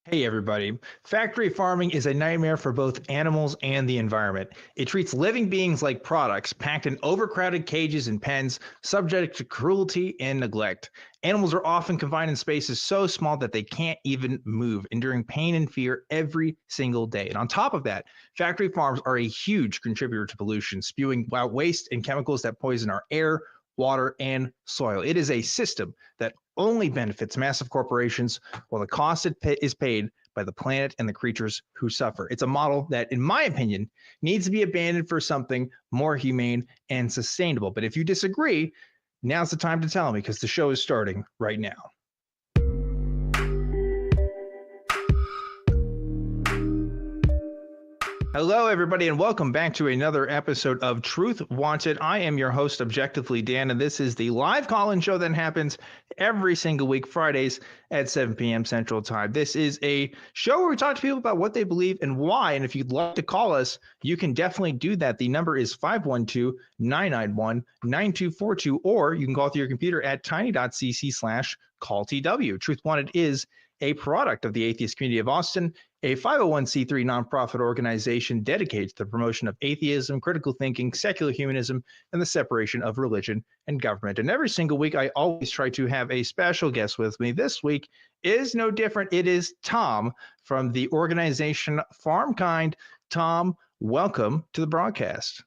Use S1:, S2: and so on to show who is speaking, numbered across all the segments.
S1: Hey everybody. Factory farming is a nightmare for both animals and the environment. It treats living beings like products, packed in overcrowded cages and pens, subject to cruelty and neglect. Animals are often confined in spaces so small that they can't even move, enduring pain and fear every single day. And on top of that, factory farms are a huge contributor to pollution, spewing out waste and chemicals that poison our air, water, and soil. It is a system that only benefits massive corporations while the cost is paid by the planet and the creatures who suffer. It's a model that, in my opinion, needs to be abandoned for something more humane and sustainable. But if you disagree, now's the time to tell me because the show is starting right now. Hello, everybody, and welcome back to another episode of Truth Wanted. I am your host, Objectively Dan, and this is the live call-in show that happens every single week, Fridays at 7 p.m. Central Time. This is a show where we talk to people about what they believe and why, and if you'd like to call us, you can definitely do that. The number is 512-991-9242, or you can call through your computer at tiny.cc/calltw. Truth Wanted is a product of the atheist community of Austin, a 501c3 nonprofit organization dedicated to the promotion of atheism, critical thinking, secular humanism, and the separation of religion and government. And every single week, I always try to have a special guest with me. This week is no different. It is Thom from the organization FarmKind. Thom, welcome to the broadcast.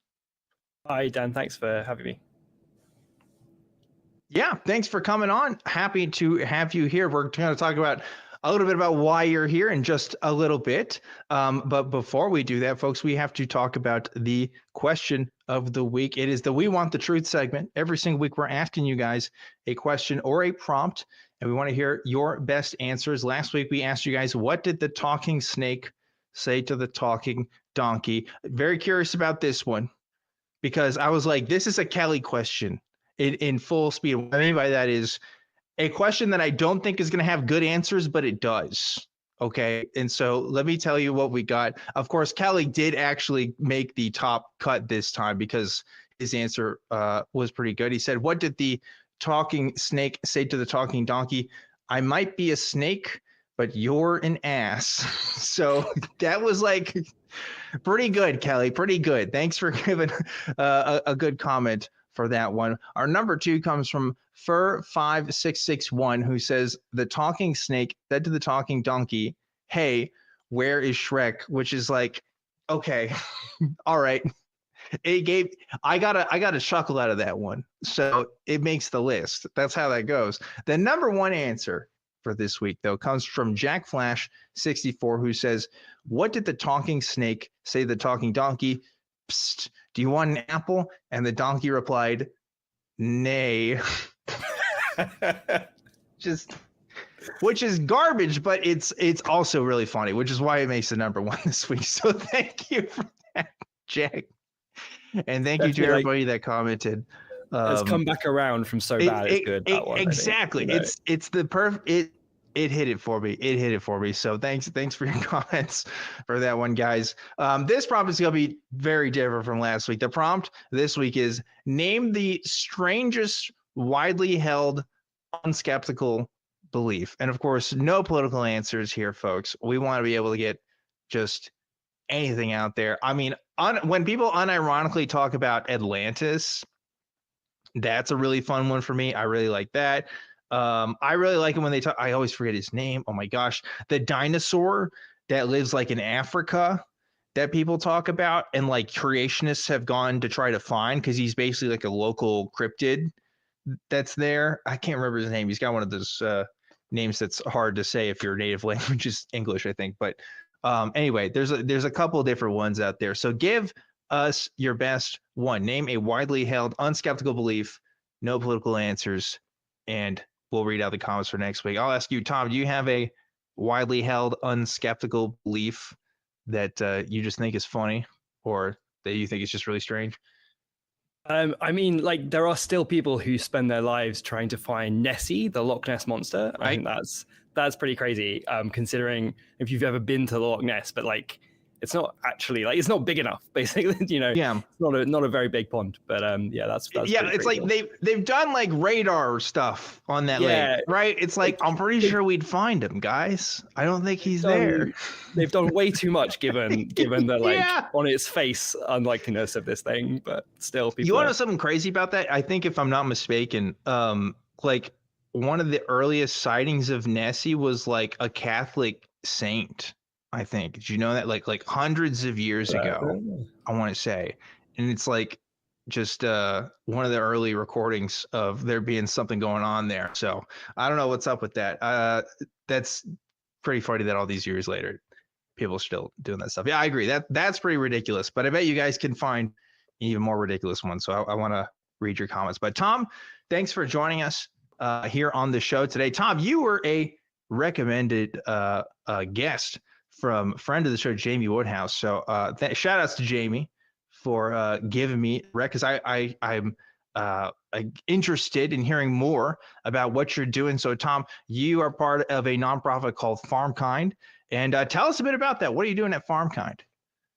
S2: Hi, Dan. Thanks for having me.
S1: Yeah, thanks for coming on. Happy to have you here. We're going to talk about a little bit about why you're here in just a little bit. But before we do that, folks, we have to talk about the question of the week. It is the We Want the Truth segment. Every single week, we're asking you guys a question or a prompt, and we want to hear your best answers. Last week, we asked you guys, what did the talking snake say to the talking donkey? Very curious about this one because I was like, this is a Kelly question. In full speed. What I mean by that is a question that I don't think is going to have good answers, but it does. Okay. And so let me tell you what we got. Of course, Kelly did actually make the top cut this time because his answer was pretty good. He said, what did the talking snake say to the talking donkey? I might be a snake, but you're an ass. So that was like pretty good, Kelly. Pretty good. Thanks for giving a good comment for that one. Our number two comes from Fur5661, who says the talking snake said to the talking donkey, hey, where is Shrek? Which is like, okay, all right. I got a chuckle out of that one. So it makes the list. That's how that goes. The number one answer for this week, though, comes from Jack Flash 64, who says, what did the talking snake say to the talking donkey? Psst, do you want an apple? And the donkey replied, nay. Which is garbage, but it's also really funny, which is why it makes the number one this week. So thank you for that, Jack. And thank you to everybody that commented.
S2: It's come back around from so bad. It's good. That one,
S1: exactly. It's the perfect. It hit it for me. It hit it for me. So thanks for your comments for that one, guys. This prompt is going to be very different from last week. The prompt this week is name the strangest, widely held, unskeptical belief. And of course, no political answers here, folks. We want to be able to get just anything out there. I mean, when people unironically talk about Atlantis, that's a really fun one for me. I really like that. I really like it when they talk. I always forget his name. Oh my gosh, the dinosaur that lives like in Africa that people talk about, and like creationists have gone to try to find because he's basically like a local cryptid that's there. I can't remember his name. He's got one of those names that's hard to say if your native language is English, I think. But anyway, there's a couple of different ones out there. So give us your best one. Name a widely held, unskeptical belief. No political answers, and we'll read out the comments for next week. I'll ask you, Thom, do you have a widely held, unskeptical belief that you just think is funny or that you think is just really strange?
S2: I mean, like there are still people who spend their lives trying to find Nessie, the Loch Ness monster. Right. I think that's pretty crazy, considering if you've ever been to the Loch Ness, but like it's not actually like, it's not big enough, basically.
S1: Yeah.
S2: It's not a very big pond, but yeah, that's
S1: yeah. It's like
S2: cool.
S1: they've done like radar stuff on that lake, right? It's like I'm pretty sure we'd find him, guys. I don't think he's there.
S2: They've done way too much given the like
S1: Yeah.
S2: on its face unlikeliness of this thing, but still people.
S1: You want to know something crazy about that? I think if I'm not mistaken, like one of the earliest sightings of Nessie was like a Catholic saint. I think. Did you know that? Like hundreds of years ago, I want to say, and it's like just one of the early recordings of there being something going on there. So I don't know what's up with that. That's pretty funny that all these years later, people are still doing that stuff. Yeah, I agree. That's pretty ridiculous. But I bet you guys can find an even more ridiculous one. So I want to read your comments. But Thom, thanks for joining us here on the show today. Thom, you were a recommended guest from friend of the show, Jamie Woodhouse. So shout outs to Jamie for giving me rec, because I'm interested in hearing more about what you're doing. So Thom, you are part of a nonprofit called FarmKind, and tell us a bit about that. What are you doing at FarmKind?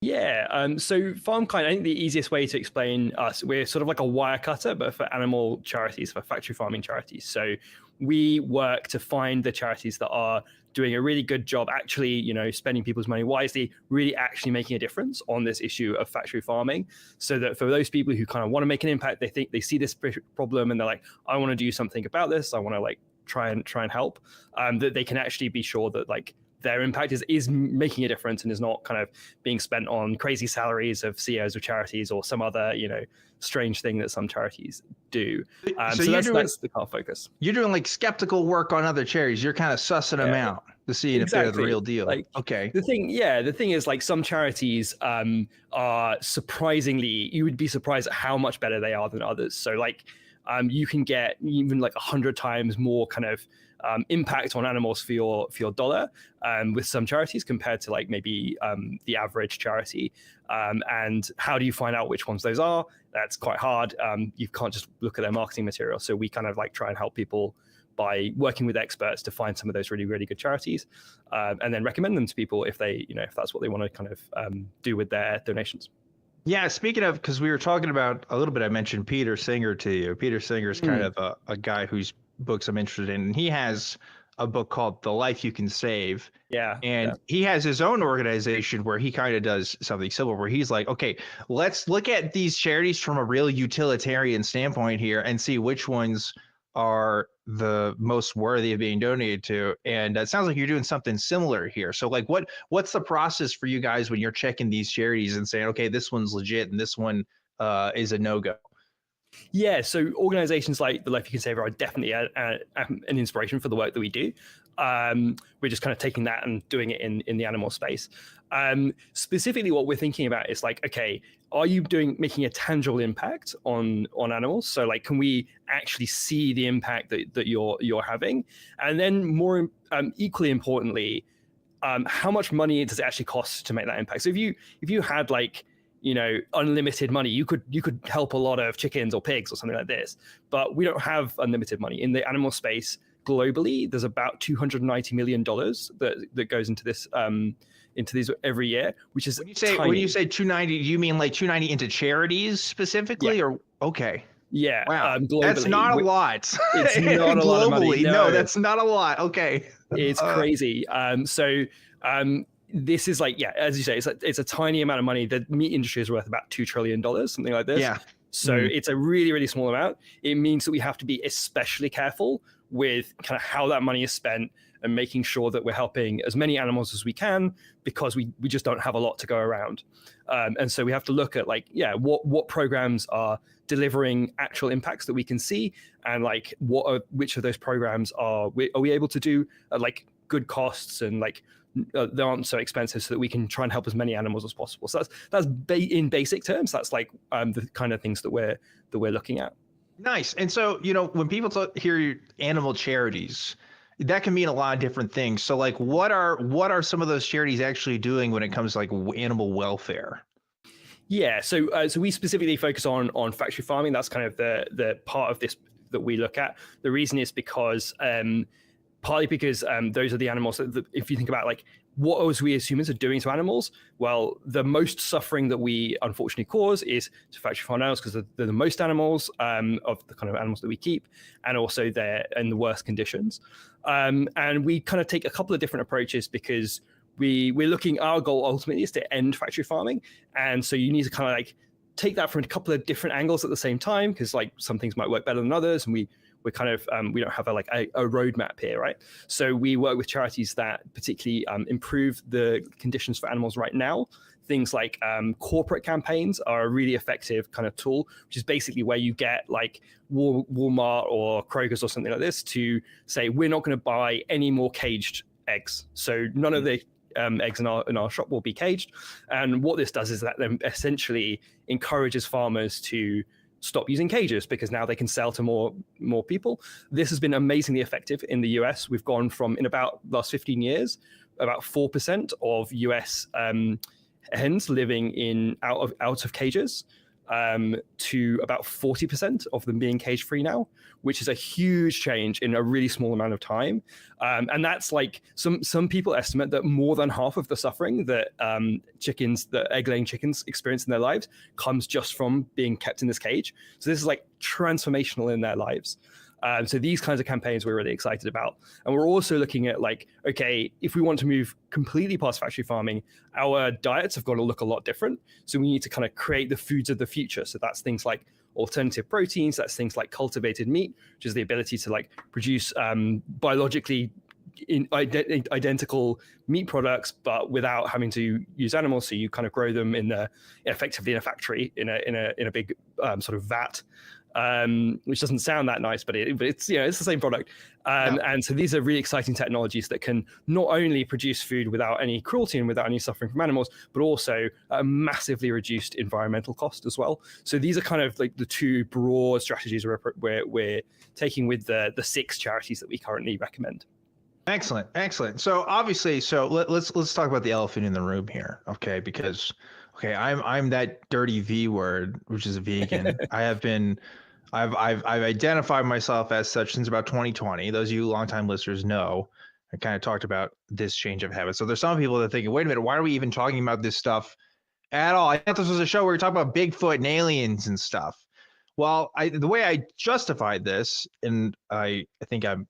S2: Yeah, so FarmKind, I think the easiest way to explain us, we're sort of like a wire cutter, but for animal charities, for factory farming charities. So we work to find the charities that are doing a really good job, actually, spending people's money wisely, really actually making a difference on this issue of factory farming. So that for those people who kind of want to make an impact, they think they see this problem and they're like, I want to do something about this. I want to like try and help, that they can actually be sure that like their impact is making a difference and is not kind of being spent on crazy salaries of CEOs of charities or some other, strange thing that some charities do. So that's the core focus.
S1: You're doing like skeptical work on other charities. You're kind of sussing them out to see if they're the real deal.
S2: Like,
S1: okay.
S2: The thing is like some charities are surprisingly, you would be surprised at how much better they are than others. So like you can get even like 100 times more kind of impact on animals for your dollar with some charities compared to like maybe the average charity. And how do you find out which ones those are? That's quite hard. You can't just look at their marketing material. So we kind of like try and help people by working with experts to find some of those really, really good charities, and then recommend them to people if they, if that's what they want to kind of do with their donations.
S1: Yeah, speaking of, because we were talking about a little bit, I mentioned Peter Singer to you. Peter Singer is kind of a guy whose books I'm interested in. And he has a book called The Life You Can Save.
S2: Yeah.
S1: And he has his own organization where he kind of does something similar, where he's like, okay, let's look at these charities from a real utilitarian standpoint here and see which ones are the most worthy of being donated to. And it sounds like you're doing something similar here. So like what's the process for you guys when you're checking these charities and saying, okay, this one's legit and this one is a no-go?
S2: Yeah, so organizations like The Life You Can Save are definitely an inspiration for the work that we do. We're just kind of taking that and doing it in the animal space. Specifically, what we're thinking about is like, okay, are you making a tangible impact on animals? So like, can we actually see the impact that you're having? And then more equally importantly, how much money does it actually cost to make that impact? So if you had like, unlimited money, you could help a lot of chickens or pigs or something like this, but we don't have unlimited money in the animal space. Globally, there's about $290 million that goes into this into these every year, which is tiny.
S1: When you say 290, do you mean like 290 into charities specifically, or okay?
S2: Yeah,
S1: wow,
S2: globally,
S1: that's not a lot.
S2: It's not a lot of money.
S1: No, that's not a lot. Okay,
S2: it's crazy. This is like, as you say, it's a tiny amount of money. The meat industry is worth about $2 trillion, something like this.
S1: Yeah.
S2: So it's a really, really small amount. It means that we have to be especially careful with kind of how that money is spent and making sure that we're helping as many animals as we can, because we just don't have a lot to go around. And so we have to look at like, what programs are delivering actual impacts that we can see, and like which of those programs are we able to do at like good costs and like they aren't so expensive, so that we can try and help as many animals as possible. So that's in basic terms, that's like the kind of things that we're looking at.
S1: Nice. And so, when people hear animal charities, that can mean a lot of different things. So like, what are some of those charities actually doing when it comes to like animal welfare? Yeah.
S2: So we specifically focus on factory farming. That's kind of the part of this that we look at. The reason is because, partly because those are the animals that, if you think about like what else we as humans are doing to animals? Well, the most suffering that we unfortunately cause is to factory farm animals because they're the most animals of the kind of animals that we keep, and also they're in the worst conditions. And we kind of take a couple of different approaches because we're looking, our goal ultimately is to end factory farming. And so you need to kind of like take that from a couple of different angles at the same time, because like some things might work better than others, and we're kind of we don't have a roadmap here, right? So we work with charities that particularly improve the conditions for animals right now. Things like corporate campaigns are a really effective kind of tool, which is basically where you get like Walmart or Kroger's or something like this to say, we're not going to buy any more caged eggs. So none of the eggs in our shop will be caged. And what this does is that then essentially encourages farmers to stop using cages, because now they can sell to more people. This has been amazingly effective in the US. We've gone from, in about the last 15 years, about 4% of US hens living in out of cages, to about 40% of them being cage free now, which is a huge change in a really small amount of time. And that's like some people estimate that more than half of the suffering that that egg-laying chickens experience in their lives comes just from being kept in this cage. So this is like transformational in their lives. So these kinds of campaigns we're really excited about. And we're also looking at like, okay, if we want to move completely past factory farming, our diets have got to look a lot different. So we need to kind of create the foods of the future. So that's things like alternative proteins, that's things like cultivated meat, which is the ability to like produce biologically identical meat products, but without having to use animals. So you kind of grow them effectively in a factory in a big sort of vat. Which doesn't sound that nice, but it's it's the same product. And so these are really exciting technologies that can not only produce food without any cruelty and without any suffering from animals, but also a massively reduced environmental cost as well. So these are kind of like the two broad strategies we're taking with the 6 charities that we currently recommend.
S1: Excellent. So obviously, let's talk about the elephant in the room here, okay? Because I'm that dirty V word, which is a vegan. I've identified myself as such since about 2020. Those of you longtime listeners know I kind of talked about this change of habit. So there's some people that are thinking, wait a minute, why are we even talking about this stuff at all? I thought this was a show where we talk about Bigfoot and aliens and stuff. Well, the way I justified this, and I think I'm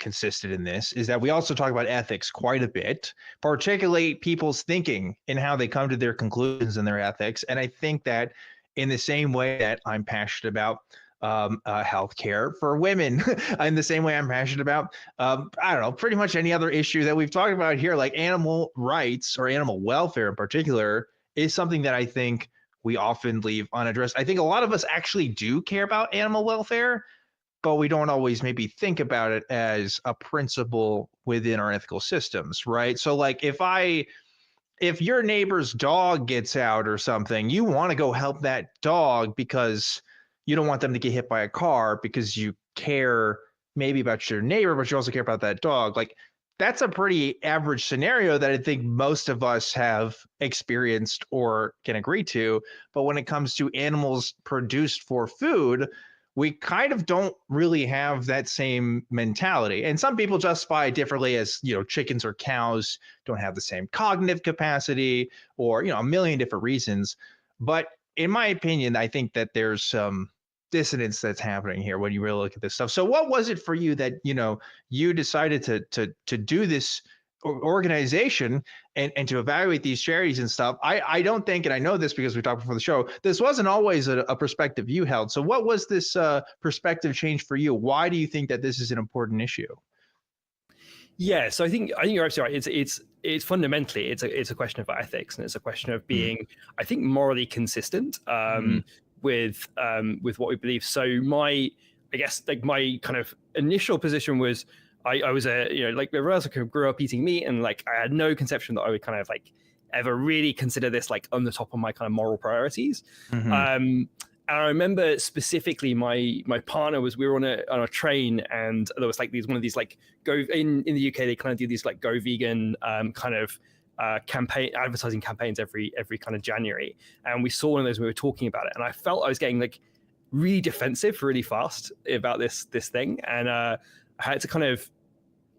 S1: consistent in this, is that we also talk about ethics quite a bit, particularly people's thinking and how they come to their conclusions and their ethics. And I think that in the same way that I'm passionate about healthcare for women, in the same way I'm passionate about, I don't know, pretty much any other issue that we've talked about here, like animal rights or animal welfare in particular, is something that I think we often leave unaddressed. I think a lot of us actually do care about animal welfare, but we don't always maybe think about it as a principle within our ethical systems, right? So like if your neighbor's dog gets out or something, you want to go help that dog because you don't want them to get hit by a car, because you care maybe about your neighbor, but you also care about that dog. Like that's a pretty average scenario that I think most of us have experienced or can agree to. But when it comes to animals produced for food, we kind of don't really have that same mentality. And some people justify it differently as, chickens or cows don't have the same cognitive capacity, or, a million different reasons. But in my opinion, I think that there's some dissonance that's happening here when you really look at this stuff. So what was it for you that, you decided to do this organization and to evaluate these charities and stuff? I don't think, and I know this because we talked before the show, this wasn't always a perspective you held. So what was this perspective change for you? Why do you think that this is an important issue?
S2: Yeah, so I think you're absolutely right. It's fundamentally it's a question of ethics, and it's a question of being, I think, morally consistent with what we believe. So my kind of initial position was, I was like everyone else, I grew up eating meat, and like I had no conception that I would kind of like ever really consider this like on the top of my kind of moral priorities. And I remember specifically my partner we were on a train, and there was like one of these like go in the UK, they kind of do these like go vegan kind of advertising campaigns every kind of January, and we saw one of those and we were talking about it, and I felt I was getting like really defensive really fast about this thing, and I had to kind of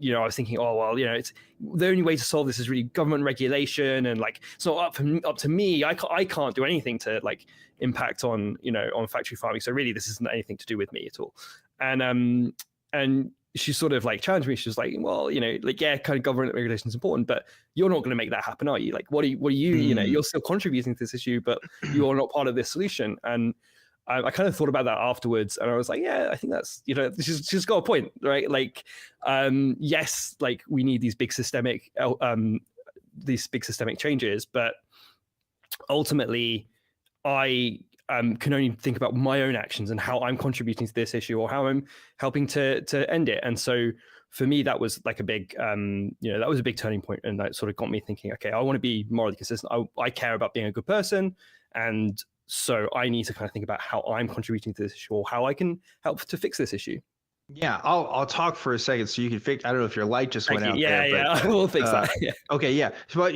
S2: I was thinking, oh well, it's the only way to solve this is really government regulation, and like it's not up to me. I can't do anything to like impact on on factory farming. So really, this isn't anything to do with me at all. And she sort of like challenged me. She was like, well, like, yeah, kind of government regulation is important, but you're not going to make that happen, are you? Like, what are you, you're still contributing to this issue, but you're not part of this solution. And I kind of thought about that afterwards, and I was like, yeah, I think that's, she's got a point, right? Like, yes, like we need these big systemic changes, but ultimately, I can only think about my own actions and how I'm contributing to this issue or how I'm helping to end it. And so for me, that was like a big, that was a big turning point, and that sort of got me thinking, okay, I want to be morally consistent. I care about being a good person, and so I need to kind of think about how I'm contributing to this issue or how I can help to fix this issue.
S1: Yeah, I'll talk for a second so you can fix. I don't know if your light just went out.
S2: Yeah, we'll fix that. Yeah.
S1: Okay, yeah. But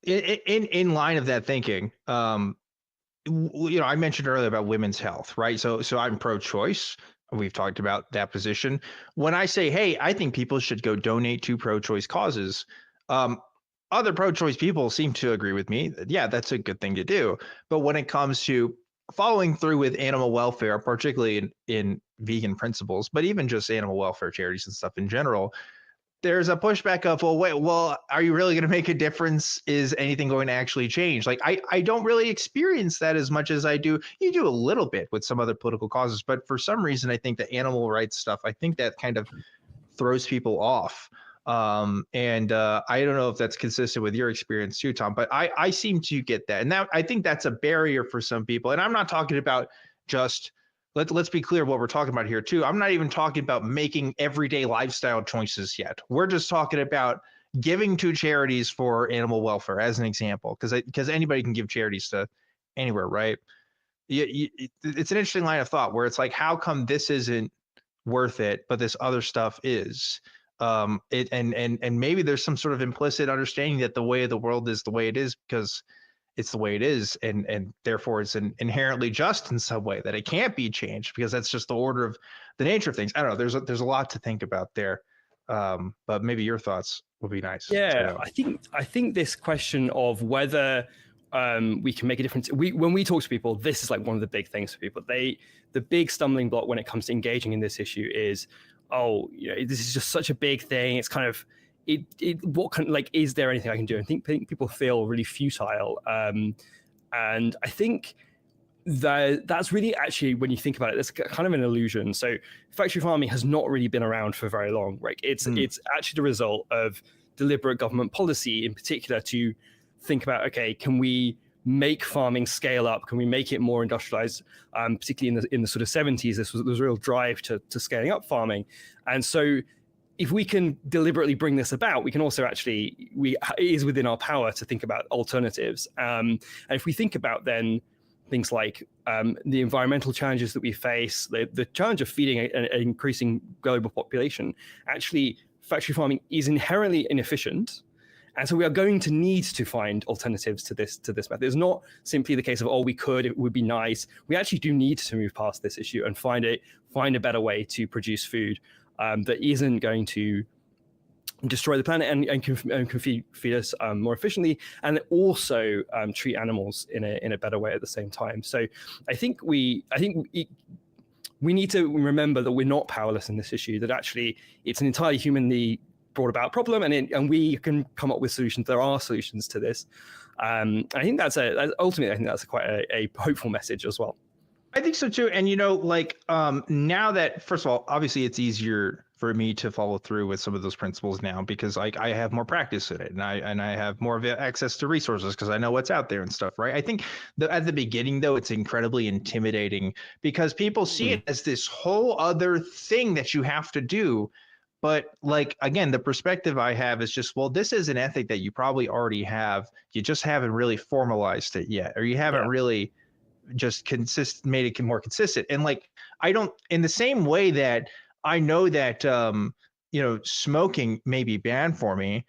S1: in line of that thinking, I mentioned earlier about women's health, right? So I'm pro-choice. We've talked about that position. When I say, hey, I think people should go donate to pro-choice causes, other pro-choice people seem to agree with me. Yeah, that's a good thing to do. But when it comes to following through with animal welfare, particularly in vegan principles, but even just animal welfare charities and stuff in general, there's a pushback of, well, are you really going to make a difference? Is anything going to actually change? Like, I don't really experience that as much as I do. You do a little bit with some other political causes, but for some reason, I think the animal rights stuff, I think that kind of throws people off. I don't know if that's consistent with your experience too, Tom, but I seem to get that. And now I think that's a barrier for some people. And I'm not talking about just, let's be clear what we're talking about here too. I'm not even talking about making everyday lifestyle choices yet. We're just talking about giving to charities for animal welfare as an example, because anybody can give charities to anywhere, right? It's an interesting line of thought where it's like, how come this isn't worth it, but this other stuff is? And maybe there's some sort of implicit understanding that the way of the world is the way it is because it's the way it is, and therefore it's inherently just in some way, that it can't be changed because that's just the order of the nature of things. I don't know. There's a lot to think about there, but maybe your thoughts would be nice.
S2: Yeah, I think this question of whether we can make a difference. When we talk to people, this is like one of the big things for people. The big stumbling block when it comes to engaging in this issue is, this is just such a big thing. It's kind of is there anything I can do? I think people feel really futile, and I think that's really, actually, when you think about it, it's kind of an illusion. So factory farming has not really been around for very long. Right? It's actually the result of deliberate government policy, in particular, to think about, okay, can we make farming scale up? Can we make it more industrialized? Particularly in the sort of 70s, there was a real drive to scaling up farming. And so if we can deliberately bring this about, we can also actually, it is within our power to think about alternatives. And if we think about then things like the environmental challenges that we face, the challenge of feeding an increasing global population, actually factory farming is inherently inefficient. And so we are going to need to find alternatives to this method. It's not simply the case of, it would be nice. We actually do need to move past this issue and find a better way to produce food that isn't going to destroy the planet and can feed us more efficiently, and also treat animals in a better way at the same time. So I think we need to remember that we're not powerless in this issue, that actually it's an entirely humanly brought about problem, and we can come up with solutions. There are solutions to this. I think ultimately that's quite a hopeful message as well.
S1: I think so too. And now that, first of all, obviously it's easier for me to follow through with some of those principles now because I have more practice in it, and I have more of access to resources because I know what's out there and stuff, right? I think at the beginning though, it's incredibly intimidating because people see it as this whole other thing that you have to do. But like, again, the perspective I have is just, well, this is an ethic that you probably already have. You just haven't really formalized it yet, or you haven't really just made it more consistent. And like, I don't, in the same way that I know that, smoking may be banned for me,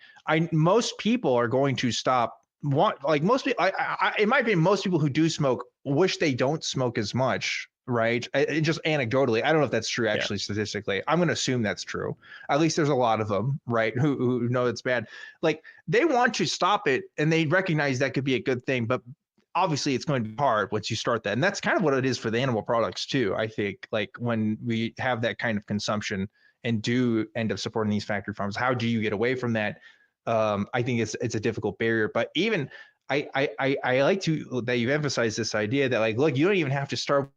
S1: most people are going to stop. Most people, in my opinion, most people who do smoke wish they don't smoke as much right? Just anecdotally, I don't know if that's true actually statistically. I'm going to assume that's true. At least there's a lot of them, right? Who know it's bad. Like they want to stop it and they recognize that could be a good thing, but obviously it's going to be hard once you start that. And that's kind of what it is for the animal products too. I think like when we have that kind of consumption and do end up supporting these factory farms, how do you get away from that? I think it's a difficult barrier, but even I like to that you've emphasized this idea that like, look, you don't even have to start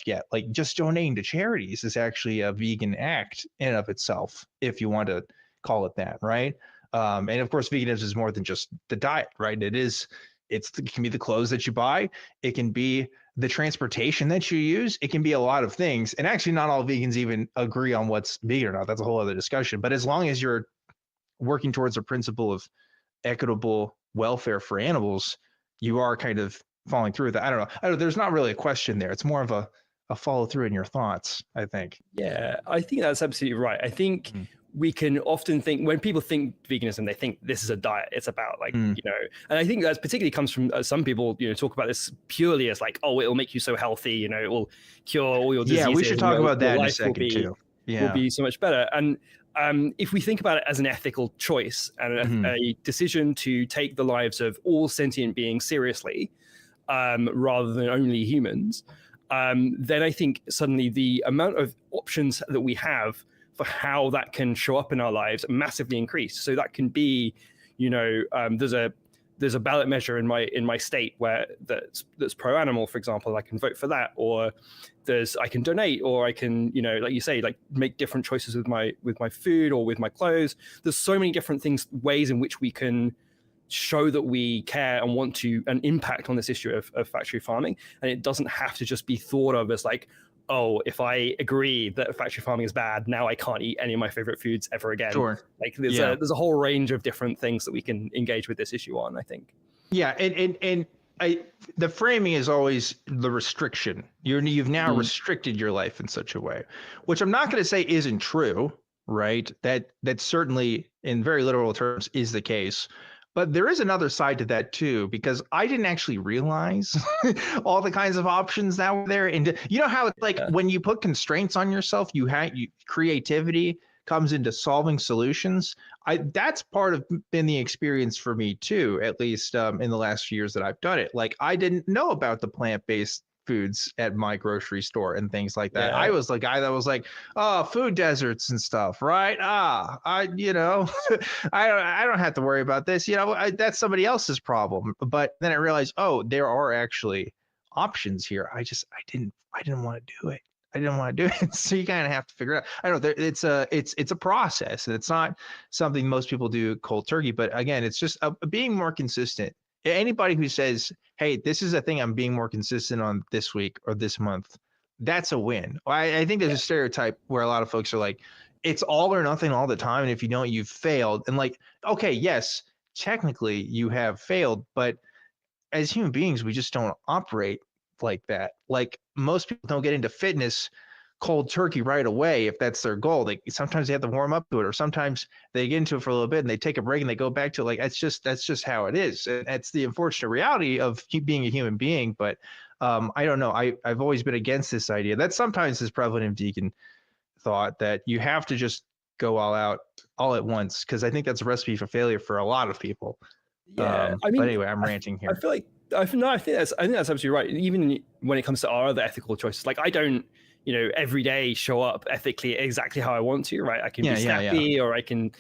S1: yet. Like just donating to charities is actually a vegan act in and of itself, if you want to call it that, right? And of course, veganism is more than just the diet, right? It can be the clothes that you buy. It can be the transportation that you use. It can be a lot of things. And actually, not all vegans even agree on what's vegan or not. That's a whole other discussion. But as long as you're working towards a principle of equitable welfare for animals, you are kind of following through with that. I don't know. There's not really a question there. It's more of a follow through in your thoughts, I think.
S2: Yeah, I think that's absolutely right. I think we can often think when people think veganism, they think this is a diet. It's about like, you know, and I think that particularly comes from some people, you know, talk about this purely as like, oh, it'll make you so healthy, you know, it will cure all your diseases.
S1: Yeah, we should talk about that in a second too. Yeah.
S2: Will be so much better. And if we think about it as an ethical choice and a decision to take the lives of all sentient beings seriously, rather than only humans, then I think suddenly the amount of options that we have for how that can show up in our lives massively increase. So that can be, you know, there's a ballot measure in my state where that's pro animal, for example. I can vote for that, or I can donate, or I can, you know, like you say, like make different choices with my food or with my clothes. There's so many different ways in which we can show that we care and want to an impact on this issue of factory farming. And it doesn't have to just be thought of as like, oh, if I agree that factory farming is bad, now I can't eat any of my favorite foods ever again.
S1: Sure.
S2: Like there's a whole range of different things that we can engage with this issue on, I think.
S1: Yeah, and the framing is always the restriction. You've now restricted your life in such a way, which I'm not going to say isn't true, right? That certainly in very literal terms is the case. But there is another side to that too, because I didn't actually realize all the kinds of options that were there. And you know how it's like when you put constraints on yourself, creativity comes into solving solutions. That's been the experience for me too, at least in the last few years that I've done it. Like I didn't know about the plant-based foods at my grocery store and things like that. I was the guy that was like, oh, food deserts and stuff, right? I don't have to worry about this. You know, that's somebody else's problem. But then I realized, oh, there are actually options here. I didn't want to do it. I didn't want to do it. So you kind of have to figure it out. I don't know. It's a process, and it's not something most people do cold turkey. But again, it's just being more consistent. Anybody who says, hey, this is a thing I'm being more consistent on this week or this month, that's a win. I think there's a stereotype where a lot of folks are like, it's all or nothing all the time. And if you don't, you've failed. And like, okay, yes, technically you have failed, but as human beings, we just don't operate like that. Like most people don't get into fitness cold turkey right away if that's their goal. Sometimes they have to warm up to it, or sometimes they get into it for a little bit and they take a break and they go back to it. Like that's just how it is. It's the unfortunate reality of being a human being. But I don't know. I've always been against this idea that sometimes is prevalent in vegan thought, that you have to just go all out all at once, because I think that's a recipe for failure for a lot of people.
S2: Yeah, I mean,
S1: but anyway, I'm ranting here.
S2: I feel like I think that's absolutely right. Even when it comes to our other ethical choices, like I don't, you know, every day show up ethically exactly how I want to, right? I can be snappy, or I can,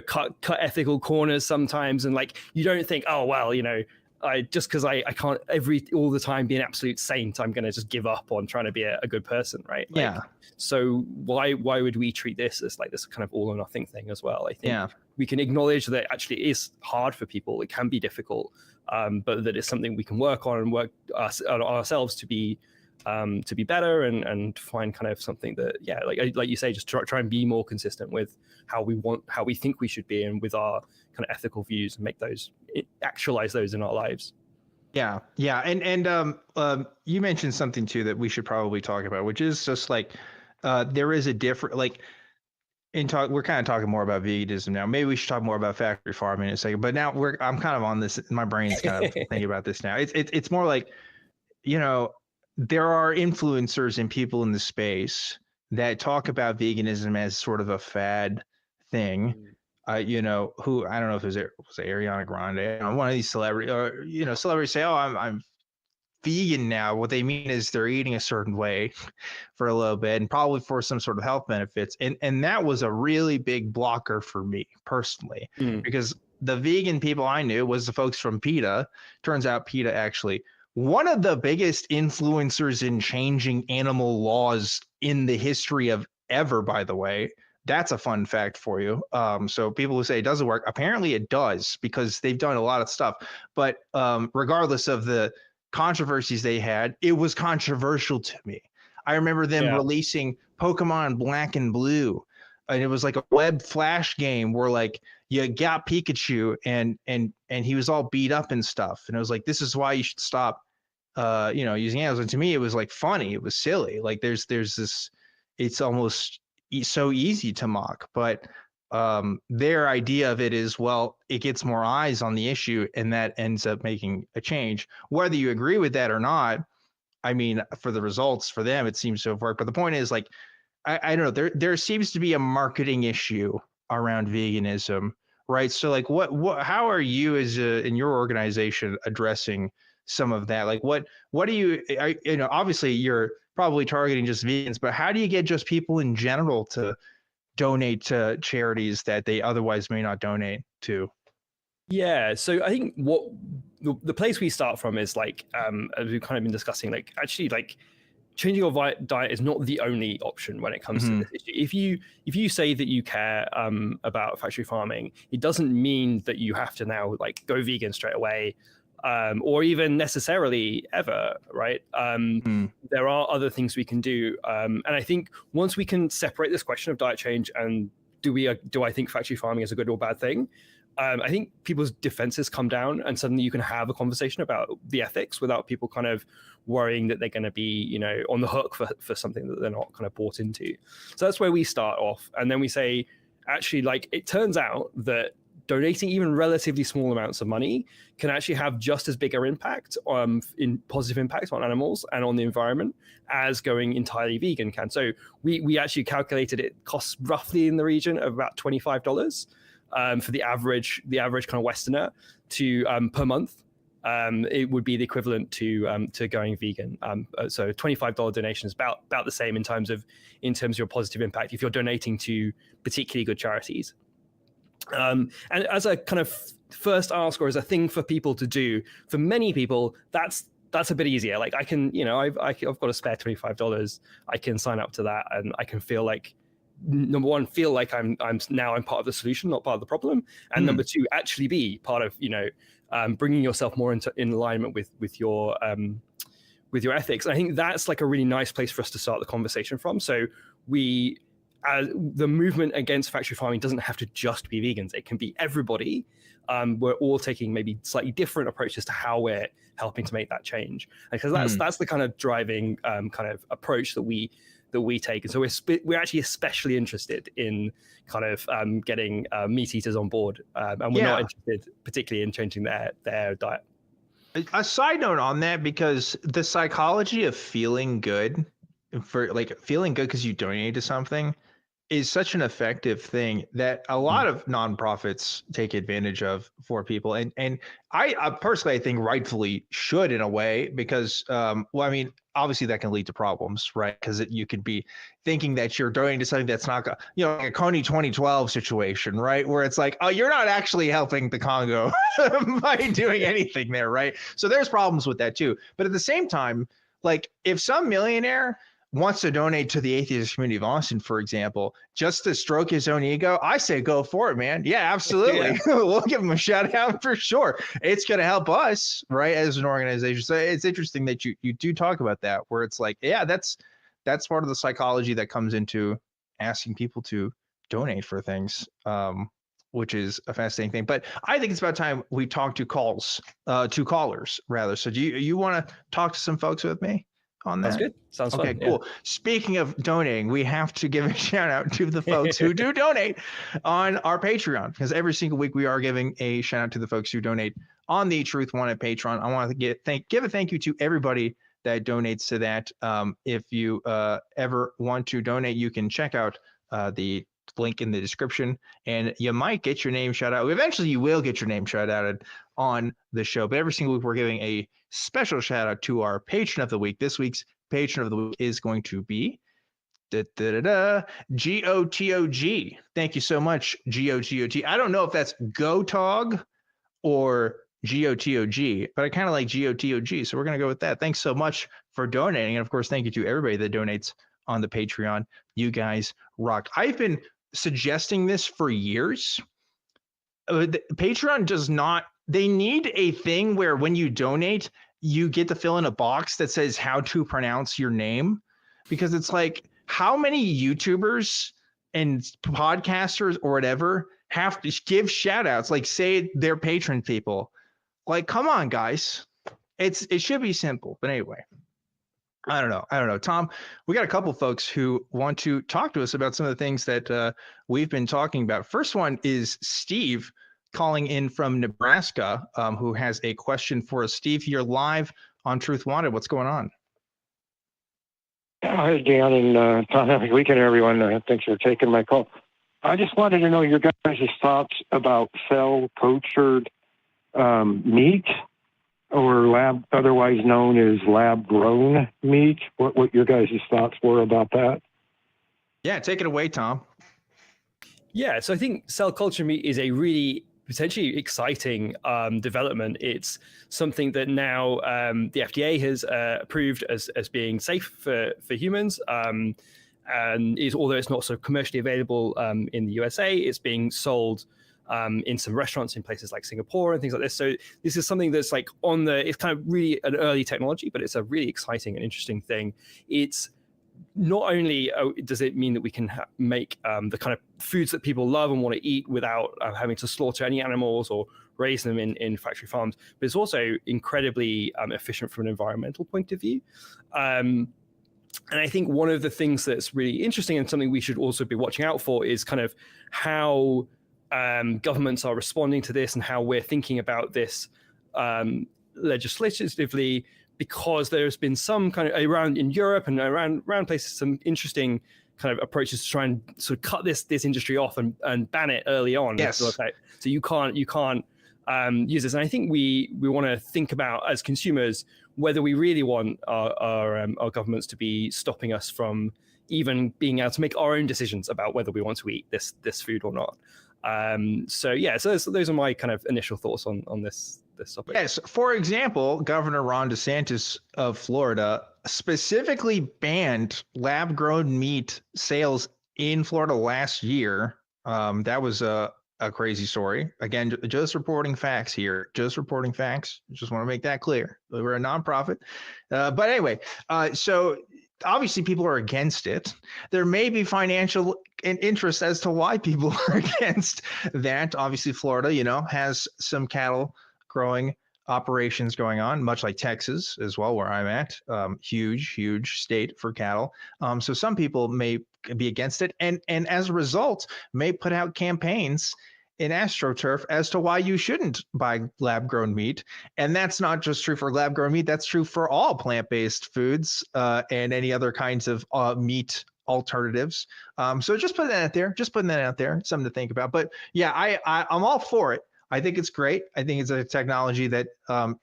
S2: cut ethical corners sometimes. And like, you don't think, oh, well, you know, just because I can't all the time be an absolute saint, I'm going to just give up on trying to be a good person, right? Like,
S1: yeah.
S2: So why would we treat this as like this kind of all or nothing thing as well? I think we can acknowledge that actually it is hard for people. It can be difficult, but that it's something we can work on and work on ourselves to be better and find kind of something that, like you say, just try and be more consistent with how we think we should be, and with our kind of ethical views, and actualize those in our lives.
S1: Yeah. And you mentioned something too that we should probably talk about, which is just like there is a different, like, we're kind of talking more about veganism now. Maybe we should talk more about factory farming in a second. But now I'm kind of on this. My brain's kind of thinking about this now. It's more like, you know, there are influencers and people in the space that talk about veganism as sort of a fad thing. You know, who I don't know if it was Ariana Grande, one of these celebrities, or celebrities say, "Oh, I'm vegan now." What they mean is they're eating a certain way for a little bit, and probably for some sort of health benefits. And that was a really big blocker for me personally, because the vegan people I knew was the folks from PETA. Turns out PETA actually one of the biggest influencers in changing animal laws in the history of ever, by the way. That's a fun fact for you. So people who say it doesn't work, apparently it does, because they've done a lot of stuff. But regardless of the controversies they had, it was controversial to me. I remember them releasing Pokemon Black and Blue, and it was like a web flash game where like you got Pikachu and he was all beat up and stuff, and it was like, this is why you should stop using animals. And to me it was like funny, it was silly, like there's this, it's almost so easy to mock, but their idea of it is, well, it gets more eyes on the issue and that ends up making a change. Whether you agree with that or not, I mean, for the results for them, it seems to have worked. But the point is, like, I don't know, there seems to be a marketing issue around veganism, right? So like what how are you in your organization addressing some of that? Like what do you obviously you're probably targeting just vegans, but how do you get just people in general to donate to charities that they otherwise may not donate to?
S2: Yeah, so I think what the place we start from is like, as we've kind of been discussing, like actually like changing your diet is not the only option when it comes to this issue. If you say that you care about factory farming, it doesn't mean that you have to now like go vegan straight away, or even necessarily ever, right? There are other things we can do, and I think once we can separate this question of diet change and do I think factory farming is a good or bad thing, I think people's defenses come down, and suddenly you can have a conversation about the ethics without people kind of worrying that they're going to be, on the hook for something that they're not kind of bought into. So that's where we start off. And then we say, actually, like, it turns out that donating even relatively small amounts of money can actually have just as big an impact in positive impact on animals and on the environment as going entirely vegan can. So we actually calculated it costs roughly in the region of about $25 for the average kind of Westerner to per month. It would be the equivalent to going vegan. So $25 donation is about the same in terms of your positive impact if you're donating to particularly good charities. And as a kind of first ask, or as a thing for people to do, for many people, that's a bit easier. Like I can, I've got a spare $25. I can sign up to that, and I can feel like, number one, feel like I'm part of the solution, not part of the problem, and number two, actually be part of bringing yourself more in alignment with your ethics. And I think that's like a really nice place for us to start the conversation from. So the movement against factory farming doesn't have to just be vegans. It can be everybody. We're all taking maybe slightly different approaches to how we're helping to make that change, because that's the kind of driving kind of approach that we take. And so we're actually especially interested in kind of getting meat eaters on board, and we're not interested particularly in changing their diet.
S1: A side note on that, because the psychology of feeling good because you donated to something is such an effective thing that a lot of nonprofits take advantage of for people. And I personally, I think rightfully should, in a way, because, obviously that can lead to problems, right? Because you could be thinking that you're donating to something that's not, like a Coney 2012 situation, right? Where it's like, oh, you're not actually helping the Congo by doing anything there, right? So there's problems with that too. But at the same time, like if some millionaire wants to donate to the atheist community of Austin, for example, just to stroke his own ego, I say go for it, man. Yeah, absolutely. We'll give him a shout out for sure. It's going to help us, right, as an organization. So it's interesting that you do talk about that, where it's like, yeah, that's part of the psychology that comes into asking people to donate for things, which is a fascinating thing. But I think it's about time we talk to callers, rather. So do you want to talk to some folks with me on that?
S2: That's good. Sounds
S1: okay,
S2: fun.
S1: Cool. Speaking of donating, we have to give a shout out to the folks who do donate on our Patreon, because every single week we are giving a shout out to the folks who donate on the Truth Wanted Patreon. I want to give a thank you to everybody that donates to that. If you ever want to donate, you can check out the link in the description, and you might get your name shout out. Eventually, you will get your name shout out on the show. But every single week, we're giving a special shout out to our patron of the week. This week's patron of the week is going to be GOTOG. Thank you so much, GOTOG. I don't know if that's GOTOG or GOTOG, but I kind of like GOTOG, so we're going to go with that. Thanks so much for donating. And of course, thank you to everybody that donates on the Patreon. You guys rock. I've been suggesting this for years. Patreon does not, they need a thing where when you donate, you get to fill in a box that says how to pronounce your name, because it's like, how many YouTubers and podcasters or whatever have to give shout outs, like say they're patron people? Like, come on, guys. It should be simple. But anyway, I don't know. Tom, we got a couple folks who want to talk to us about some of the things that we've been talking about. First one is Steve calling in from Nebraska, who has a question for us. Steve, you're live on Truth Wanted. What's going on?
S3: Hi, Dan and Tom. Happy weekend, everyone. Thanks for taking my call. I just wanted to know your guys' thoughts about cell-cultured meat, or otherwise known as lab-grown meat. What your guys' thoughts were about that?
S1: Yeah, take it away, Tom.
S2: Yeah, so I think cell culture meat is a really potentially exciting development. It's something that now the FDA has approved as being safe for humans, and although it's not sort of commercially available in the USA, it's being sold in some restaurants in places like Singapore and things like this. So this is something that's like it's kind of really an early technology, but it's a really exciting and interesting thing. It's not only does it mean that we can make the kind of foods that people love and want to eat without having to slaughter any animals or raise them in factory farms, but it's also incredibly efficient from an environmental point of view. And I think one of the things that's really interesting and something we should also be watching out for is kind of how governments are responding to this and how we're thinking about this legislatively, because there's been some kind of around in Europe and around places, some interesting kind of approaches to try and sort of cut this industry off and ban it early on.
S1: Yes.
S2: So you can't use this. And I think we want to think about as consumers whether we really want our governments to be stopping us from even being able to make our own decisions about whether we want to eat this food or not. So those are my kind of initial thoughts on this topic.
S1: Yes. For example, Governor Ron DeSantis of Florida specifically banned lab-grown meat sales in Florida last year. That was a crazy story. Again, just reporting facts here. Just reporting facts. Just want to make that clear. We're a nonprofit. But anyway, so obviously people are against it. There may be financial interest as to why people are against that. Obviously, Florida, has some cattle growing operations going on, much like Texas as well, where I'm at. Huge state for cattle. So some people may be against it, and as a result, may put out campaigns in AstroTurf as to why you shouldn't buy lab-grown meat. And that's not just true for lab-grown meat. That's true for all plant-based foods and any other kinds of meat alternatives. So just putting that out there, something to think about. But yeah, I'm all for it. I think it's great. I think it's a technology that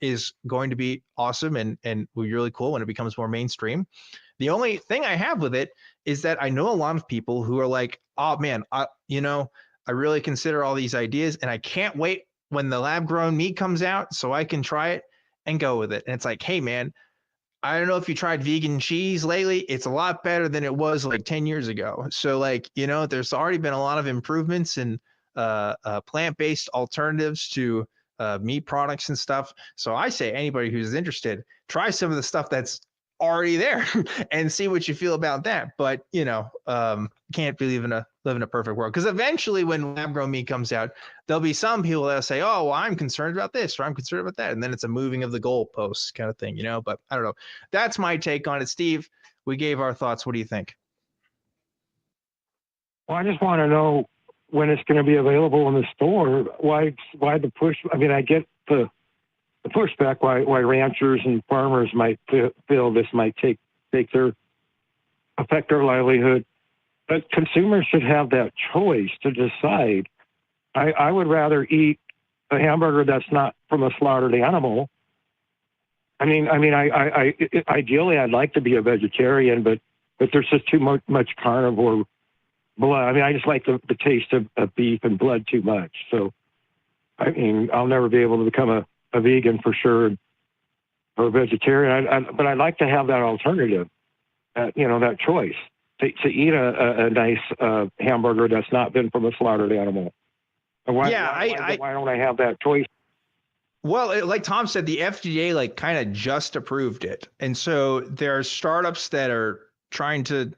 S1: is going to be awesome and will be really cool when it becomes more mainstream. The only thing I have with it is that I know a lot of people who are like, oh man, I really consider all these ideas and I can't wait when the lab-grown meat comes out so I can try it and go with it. And it's like, hey man, I don't know if you tried vegan cheese lately. It's a lot better than it was like 10 years ago. So like, there's already been a lot of improvements in plant-based alternatives to meat products and stuff. So I say anybody who's interested, try some of the stuff that's already there and see what you feel about that. But can't live in a perfect world, because eventually when lab-grown meat comes out, there'll be some people that'll say, oh, well, I'm concerned about this or I'm concerned about that, and then it's a moving of the goalposts kind of thing, But I don't know. That's my take on it. Steve, we gave our thoughts. What do you think?
S3: Well, I just want to know when it's going to be available in the store. Why the push? I mean, I get the the pushback why ranchers and farmers might feel this might affect their livelihood. But consumers should have that choice to decide. I would rather eat a hamburger that's not from a slaughtered animal. I mean, I ideally I'd like to be a vegetarian, but there's just too much carnivore blood. I mean, I just like the taste of beef and blood too much. So, I mean, I'll never be able to become a vegan for sure, or a vegetarian. But I'd like to have that alternative, that choice to eat a nice hamburger that's not been from a slaughtered animal. Why don't I have that choice?
S1: Well, like Tom said, the FDA like kind of just approved it, and so there are startups that are trying to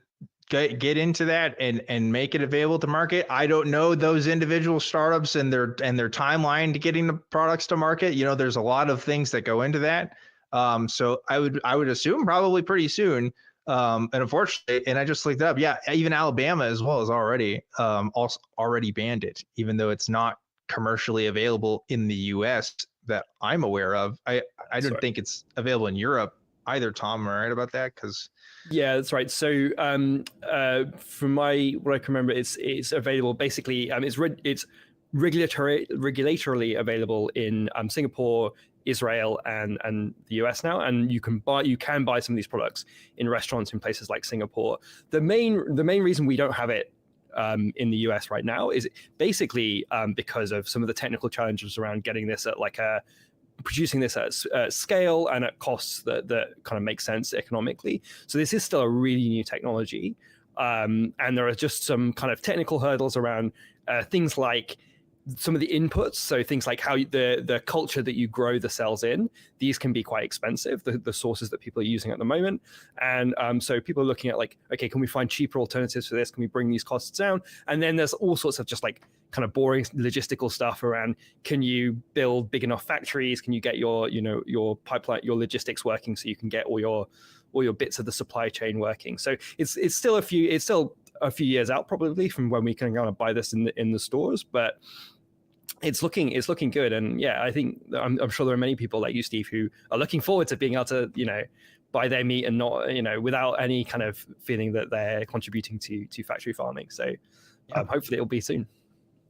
S1: get into that and make it available to market. I don't know those individual startups and their timeline to getting the products to market. There's a lot of things that go into that. So I would assume probably pretty soon. And unfortunately, and I just looked it up. Yeah, even Alabama as well as already banned it, even though it's not commercially available in the U.S. that I'm aware of. I don't think it's available in Europe either. Tom, am I right about that?
S2: Yeah, that's right. So from what I can remember, it's available basically. It's regulatorily available in Singapore, Israel, and the US now, and you can buy some of these products in restaurants in places like Singapore. The main reason we don't have it in the US right now is basically because of some of the technical challenges around getting this at producing this at scale and at costs that kind of make sense economically. So this is still a really new technology, and there are just some kind of technical hurdles around things like some of the inputs. So things like how the culture that you grow the cells in, these can be quite expensive, the sources that people are using at the moment. And so people are looking at okay, can we find cheaper alternatives for this? Can we bring these costs down? And then there's all sorts of just kind of boring logistical stuff around, can you build big enough factories? Can you get your pipeline, your logistics working so you can get all your bits of the supply chain working? So it's still a few years out probably from when we can kind of buy this in the stores, but it's looking good. And yeah, I think I'm sure there are many people like you, Steve, who are looking forward to being able to buy their meat and not without any kind of feeling that they're contributing to factory farming. So hopefully it'll be soon.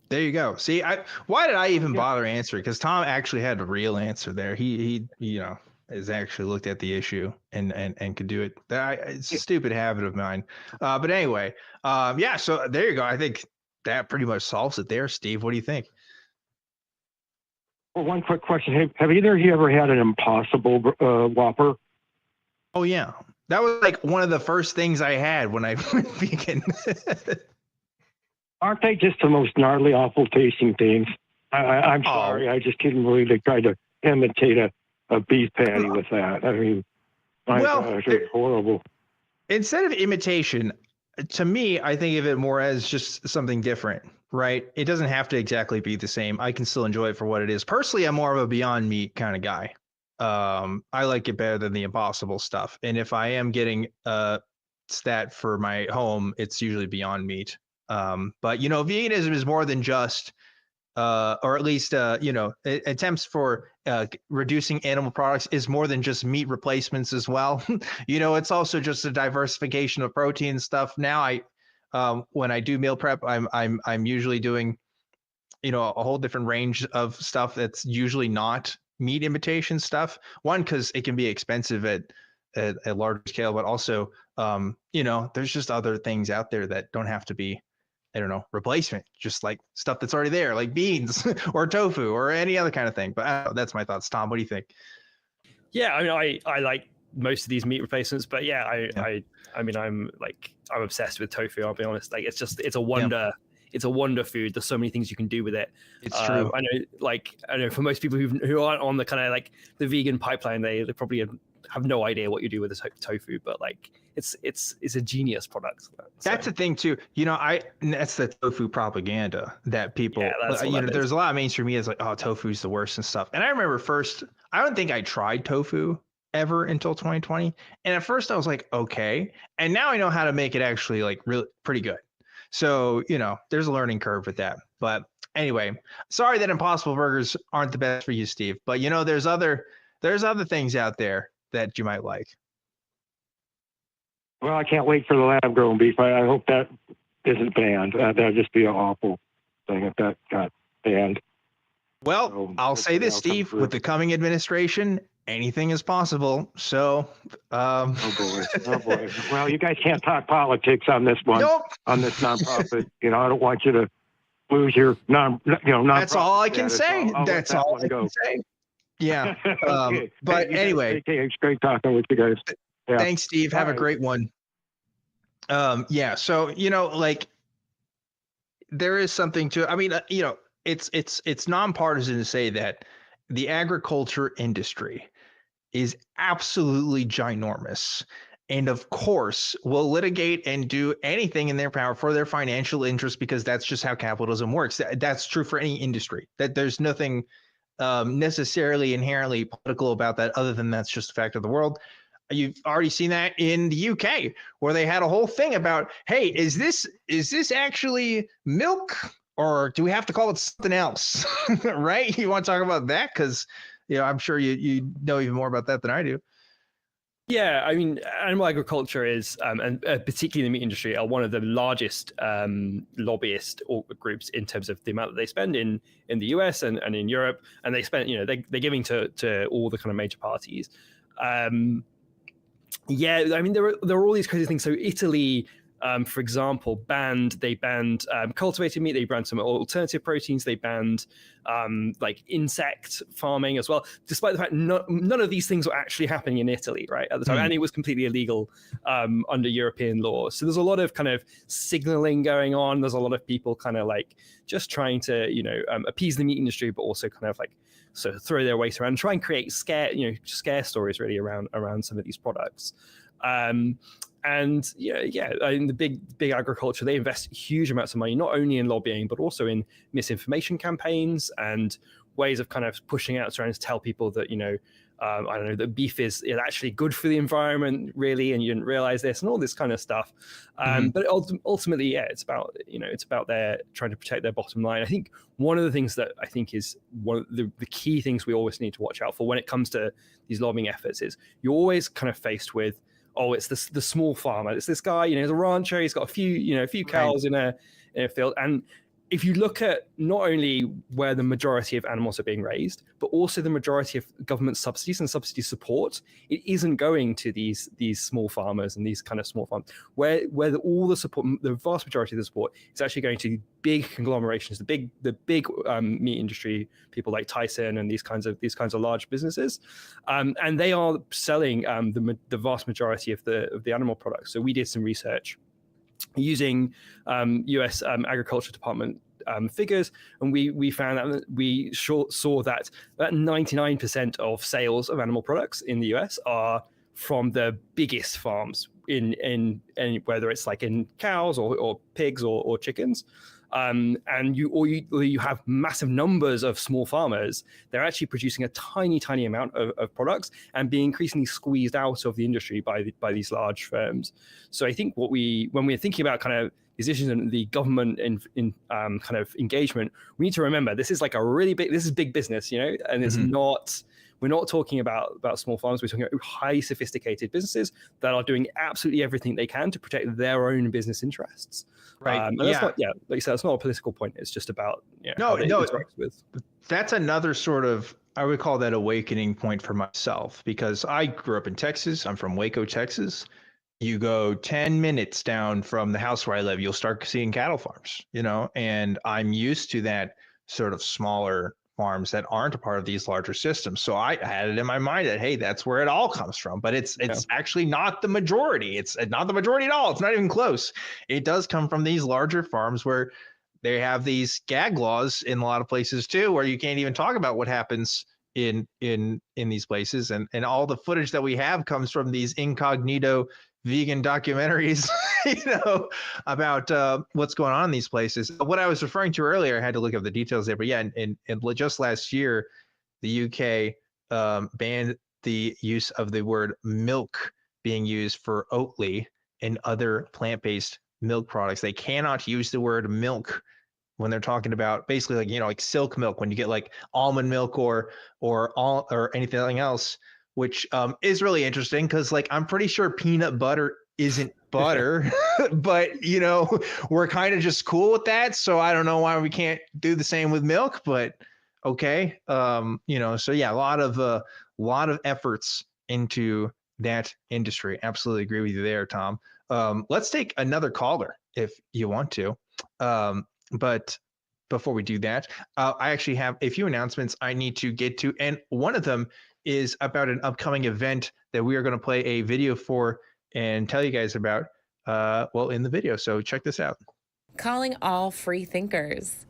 S1: There you go. See, why did I even bother answering? Because Tom actually had a real answer there. He has actually looked at the issue and could do it. It's a stupid habit of mine. But anyway, so there you go. I think that pretty much solves it there. Steve, what do you think?
S3: Well, one quick question. Have either of you ever had an Impossible Whopper?
S1: Oh, yeah. That was one of the first things I had when I went vegan.
S3: Aren't they just the most gnarly, awful tasting things? I'm sorry. I just couldn't believe they tried to imitate a beef patty with that. I mean, gosh, it's horrible. Instead
S1: of imitation, to me, I think of it more as just something different, right? It doesn't have to exactly be the same. I can still enjoy it for what it is. Personally, I'm more of a Beyond Meat kind of guy. I like it better than the Impossible stuff. And if I am getting that for my home, it's usually Beyond Meat. But veganism is more than just, or at least attempts for reducing animal products is more than just meat replacements as well. It's also just a diversification of protein stuff. Now when I do meal prep, I'm usually doing a whole different range of stuff that's usually not meat imitation stuff. One, because it can be expensive at a larger scale, but also there's just other things out there that don't have to be, I don't know, replacement, just like stuff that's already there, like beans or tofu or any other kind of thing. But I don't know, that's my thoughts. Tom, what do you think?
S2: Yeah, I mean, I like most of these meat replacements, but yeah, I mean, I'm obsessed with tofu. I'll be honest. It's a wonder. Yeah. It's a wonder food. There's so many things you can do with it.
S1: It's true.
S2: I know for most people who aren't on the kind of the vegan pipeline, they probably have no idea what you do with the tofu, but it's a genius product.
S1: That's the thing too. That's the tofu propaganda that people. Yeah, there's a lot of mainstream media is oh, tofu's the worst and stuff. And I remember first, I don't think I tried tofu ever until 2020. And at first I was like, okay. And now I know how to make it actually really pretty good. So, there's a learning curve with that. But Anyway, sorry that Impossible Burgers aren't the best for you, Steve. But you know, there's other things out there that you might like.
S3: Well, I can't wait for the lab grown beef. I hope that isn't banned. That'd just be an awful thing if that got banned.
S1: Well,
S3: So,
S1: I'll say this,
S3: hopefully that'll come
S1: Steve, with the coming administration, anything is possible. So,
S3: Oh boy. Well, you guys can't talk politics on this one.
S1: Nope.
S3: On this nonprofit. You know, I don't want you to lose your nonprofit.
S1: That's all I can
S3: status.
S1: say.
S3: I'll
S1: That's
S3: let that
S1: all
S3: one
S1: I
S3: go.
S1: can say. Yeah.
S3: Okay.
S1: But
S3: Hey,
S1: anyway,
S3: it's great talking with you guys. Yeah.
S1: thanks, Steve. Have a
S3: All right.
S1: great one. Yeah. So, you know, like there is something to, I mean, you know, it's nonpartisan to say that the agriculture industry is absolutely ginormous. And of course, will litigate and do anything in their power for their financial interest, because that's just how capitalism works. That's true for any industry. That there's nothing necessarily inherently political about that, other than that's just a fact of the world. You've already seen that in the UK, where they had a whole thing about, hey, is this actually milk, or do we have to call it something else? Right? You want to talk about that? Because, you know, I'm sure you know even more about that than I do.
S2: Yeah, I mean, animal agriculture is, and particularly in the meat industry, are one of the largest lobbyist groups in terms of the amount that they spend in the US and in Europe, and they spend, you know, they're giving to all the kind of major parties. Yeah, I mean, there are all these crazy things. So Italy, for example, they banned cultivated meat. They banned some alternative proteins. They banned like insect farming as well, despite the fact none of these things were actually happening in Italy, right, at the time, and it was completely illegal under European law. So there's a lot of kind of signaling going on. There's a lot of people kind of like just trying to, you know, appease the meat industry, but also kind of like sort of throw their weight around, try and create scare stories really around some of these products. And yeah, I mean, the big agriculture, they invest huge amounts of money, not only in lobbying, but also in misinformation campaigns and ways of kind of pushing out, trying to tell people that, you know, I don't know, that beef is actually good for the environment, really, and you didn't realize this, and all this kind of stuff. But ultimately, yeah, it's about their trying to protect their bottom line. I think one of the things that I think is one of the key things we always need to watch out for when it comes to these lobbying efforts is you're always kind of faced with, oh, it's the small farmer. It's this guy, you know, he's a rancher. He's got a few cows in a field. And if you look at not only where the majority of animals are being raised, but also the majority of government subsidies and subsidy support, it isn't going to these small farmers and these kind of small farms, where all the support, the vast majority of the support, is actually going to big conglomerations, the big meat industry, people like Tyson and these kinds of large businesses, and they are selling the vast majority of the animal products. So we did some research using US Agriculture Department figures, and we found that we saw that about 99% of sales of animal products in the US are from the biggest farms in whether it's like in cows or pigs or chickens. And you have massive numbers of small farmers. They're actually producing a tiny amount of products and being increasingly squeezed out of the industry by these large firms. So I think when we're thinking about kind of these issues and the government in kind of engagement, we need to remember this is like this is big business, you know, and it's not. We're not talking about small farms. We're talking about highly sophisticated businesses that are doing absolutely everything they can to protect their own business interests.
S1: Right.
S2: And that's not, like you said, it's not a political point. It's just about how they interact with.
S1: That's another sort of, I would call that awakening point for myself, because I grew up in Texas. I'm from Waco, Texas. You go 10 minutes down from the house where I live, you'll start seeing cattle farms, you know, and I'm used to that sort of smaller farms that aren't a part of these larger systems. So I had it in my mind that, hey, that's where it all comes from, but it's actually not the majority. It's not the majority at all. It's not even close. It does come from these larger farms where they have these gag laws in a lot of places too, where you can't even talk about what happens in these places. And all the footage that we have comes from these incognito vegan documentaries, you know, about what's going on in these places. What I was referring to earlier, I had to look up the details there, but yeah, and just last year, the UK banned the use of the word milk being used for Oatly and other plant-based milk products. They cannot use the word milk when they're talking about basically like, like silk milk, when you get like almond milk or anything else, which is really interesting because like I'm pretty sure peanut butter isn't butter, but we're kind of just cool with that. So I don't know why we can't do the same with milk, but okay. So yeah, a lot of efforts into that industry. Absolutely agree with you there, Tom. Let's take another caller if you want to. But before we do that, I actually have a few announcements I need to get to. And one of them is about an upcoming event that we are going to play a video for and tell you guys about, in the video. So check this out.
S4: Calling all free thinkers.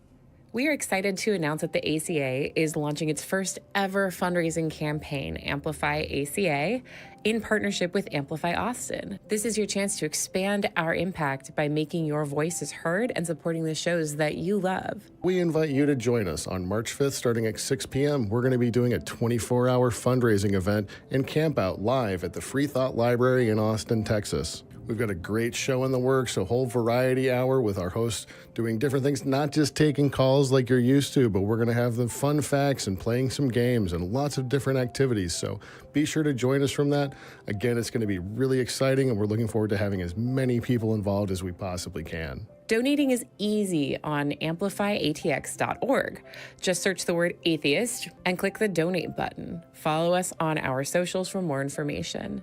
S4: We are excited to announce that the ACA is launching its first ever fundraising campaign, Amplify ACA, in partnership with Amplify Austin. This is your chance to expand our impact by making your voices heard and supporting the shows that you love.
S5: We invite you to join us on March 5th starting at 6 p.m. We're going to be doing a 24-hour fundraising event and camp out live at the Free Thought Library in Austin, Texas. We've got a great show in the works, a whole variety hour with our hosts doing different things, not just taking calls like you're used to, but we're going to have the fun facts and playing some games and lots of different activities. So be sure to join us from that. Again, it's going to be really exciting, and we're looking forward to having as many people involved as we possibly can.
S4: Donating is easy on amplifyatx.org. Just search the word atheist and click the donate button. Follow us on our socials for more information.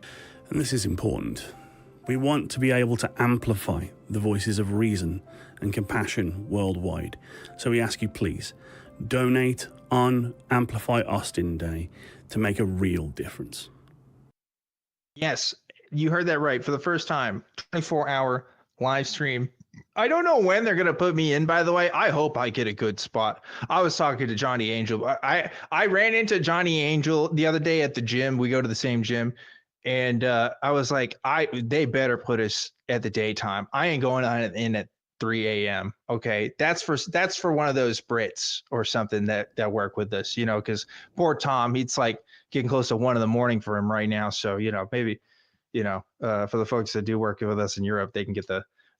S6: And this is important. We want to be able to amplify the voices of reason and compassion worldwide. So we ask you, please, donate on Amplify Austin Day to make a real difference.
S1: Yes, you heard that right. For the first time, 24-hour live stream. I don't know when they're going to put me in, by the way. I hope I get a good spot. I was talking to Johnny Angel. I ran into Johnny Angel the other day at the gym. We go to the same gym. And I was like, they better put us at the daytime. I ain't going on in at 3 a.m. Okay, that's for one of those Brits or something that work with us, because poor Tom, he's like getting close to 1 a.m. for him right now. So maybe for the folks that do work with us in Europe, they can get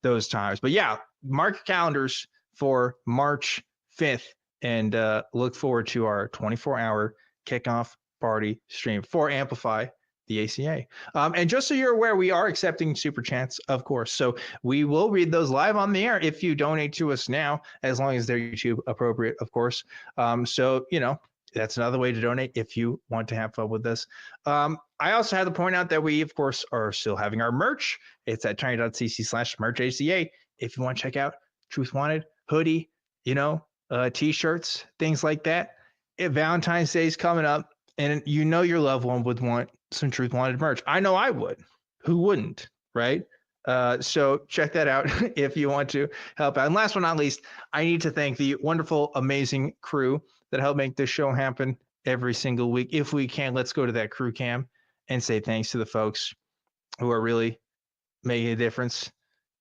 S1: those times. But yeah, mark your calendars for March 5th and look forward to our 24-hour kickoff party stream for Amplify the ACA. And just so you're aware, we are accepting super chats, of course. So we will read those live on the air if you donate to us now, as long as they're YouTube appropriate, of course. So that's another way to donate if you want to have fun with this. I also had to point out that we, of course, are still having our merch. It's at tiny.cc/merchaca. If you want to check out Truth Wanted, hoodie, t-shirts, things like that. If Valentine's Day is coming up and your loved one would want some Truth Wanted merch. I know I would. Who wouldn't, right? So check that out if you want to help out. And last but not least, I need to thank the wonderful, amazing crew that help make this show happen every single week. If we can, let's go to that crew cam and say thanks to the folks who are really making a difference.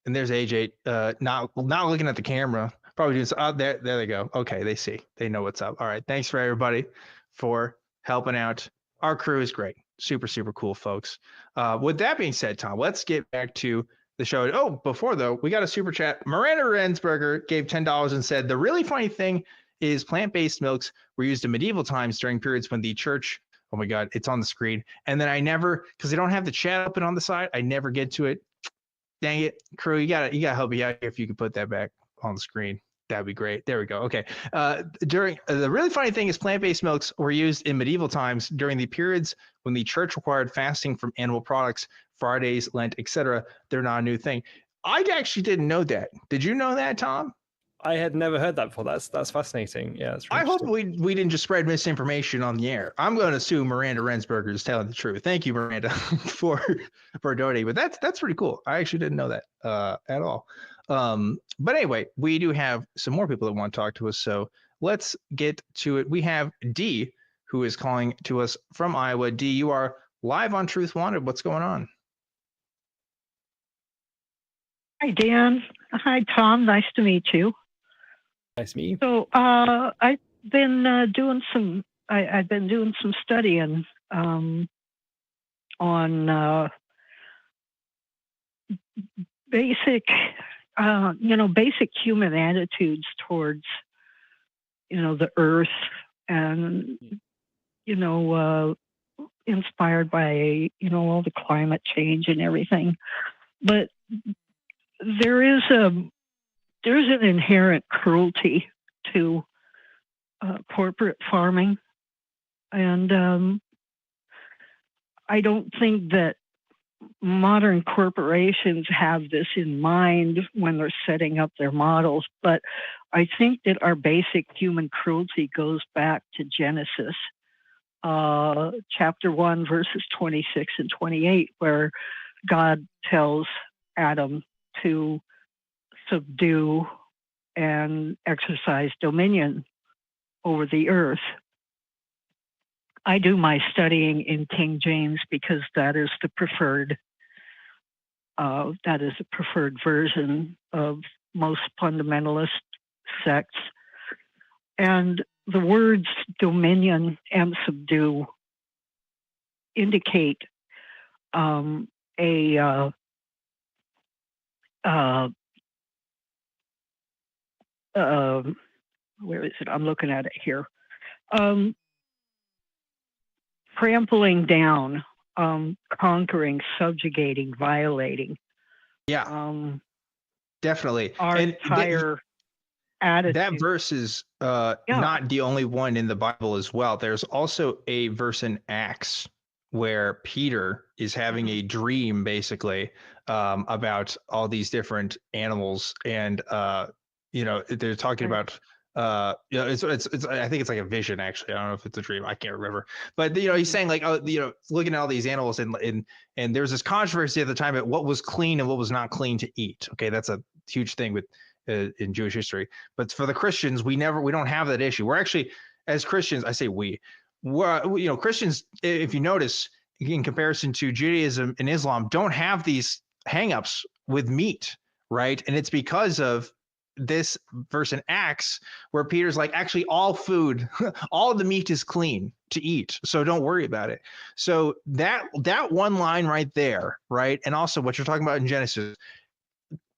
S1: And there's AJ, not looking at the camera, probably doing there they go. Okay, they see. They know what's up. All right, thanks for everybody for helping out. Our crew is great. Super, super cool folks. With that being said, Tom, let's get back to the show. Oh, before though, we got a super chat. Miranda Rensberger gave $10 and said, the really funny thing is plant-based milks were used in medieval times during periods when the church, oh my God, it's on the screen. And then I never, because they don't have the chat open on the side, I never get to it. Dang it, crew, you gotta help me out here if you could put that back on the screen. That'd be great. There we go. Okay. The really funny thing is plant-based milks were used in medieval times during the periods when the church required fasting from animal products, Fridays, Lent, etc. They're not a new thing. I actually didn't know that. Did you know that, Tom?
S2: I had never heard that before. That's fascinating. Yeah, that's really
S1: I hope we didn't just spread misinformation on the air. I'm going to assume Miranda Rensberger is telling the truth. Thank you, Miranda, for donating. But that's pretty cool. I actually didn't know that at all. But anyway, we do have some more people that want to talk to us, so let's get to it. We have Dee, who is calling to us from Iowa. Dee, you are live on Truth Wanted. What's going on?
S7: Hi, Dan. Hi, Tom. Nice to meet you.
S2: Nice to meet you.
S7: So I've been doing some studying on basic basic human attitudes towards, the earth and, inspired by, all the climate change and everything. But there's an inherent cruelty to corporate farming. And I don't think that modern corporations have this in mind when they're setting up their models, but I think that our basic human cruelty goes back to Genesis, chapter 1, verses 26 and 28, where God tells Adam to subdue and exercise dominion over the earth. I do my studying in King James because that is the preferred version of most fundamentalist sects. And the words dominion and subdue indicate where is it? I'm looking at it here. Trampling down, conquering, subjugating, violating.
S1: Yeah, definitely.
S7: Our entire attitude.
S1: That verse is not the only one in the Bible as well. There's also a verse in Acts where Peter is having a dream, basically, about all these different animals, and they're talking about. It's I think it's like a vision, actually. I don't know if it's a dream. I can't remember. But he's saying like, looking at all these animals, and there's this controversy at the time about what was clean and what was not clean to eat. Okay, that's a huge thing with in Jewish history. But for the Christians, we don't have that issue. We're actually, as Christians, I say we're Christians, if you notice, in comparison to Judaism and Islam, don't have these hangups with meat, right? And it's because of this verse in Acts where Peter's like, actually all food, all of the meat is clean to eat, so don't worry about it. So that one line right there, right? And also what you're talking about in Genesis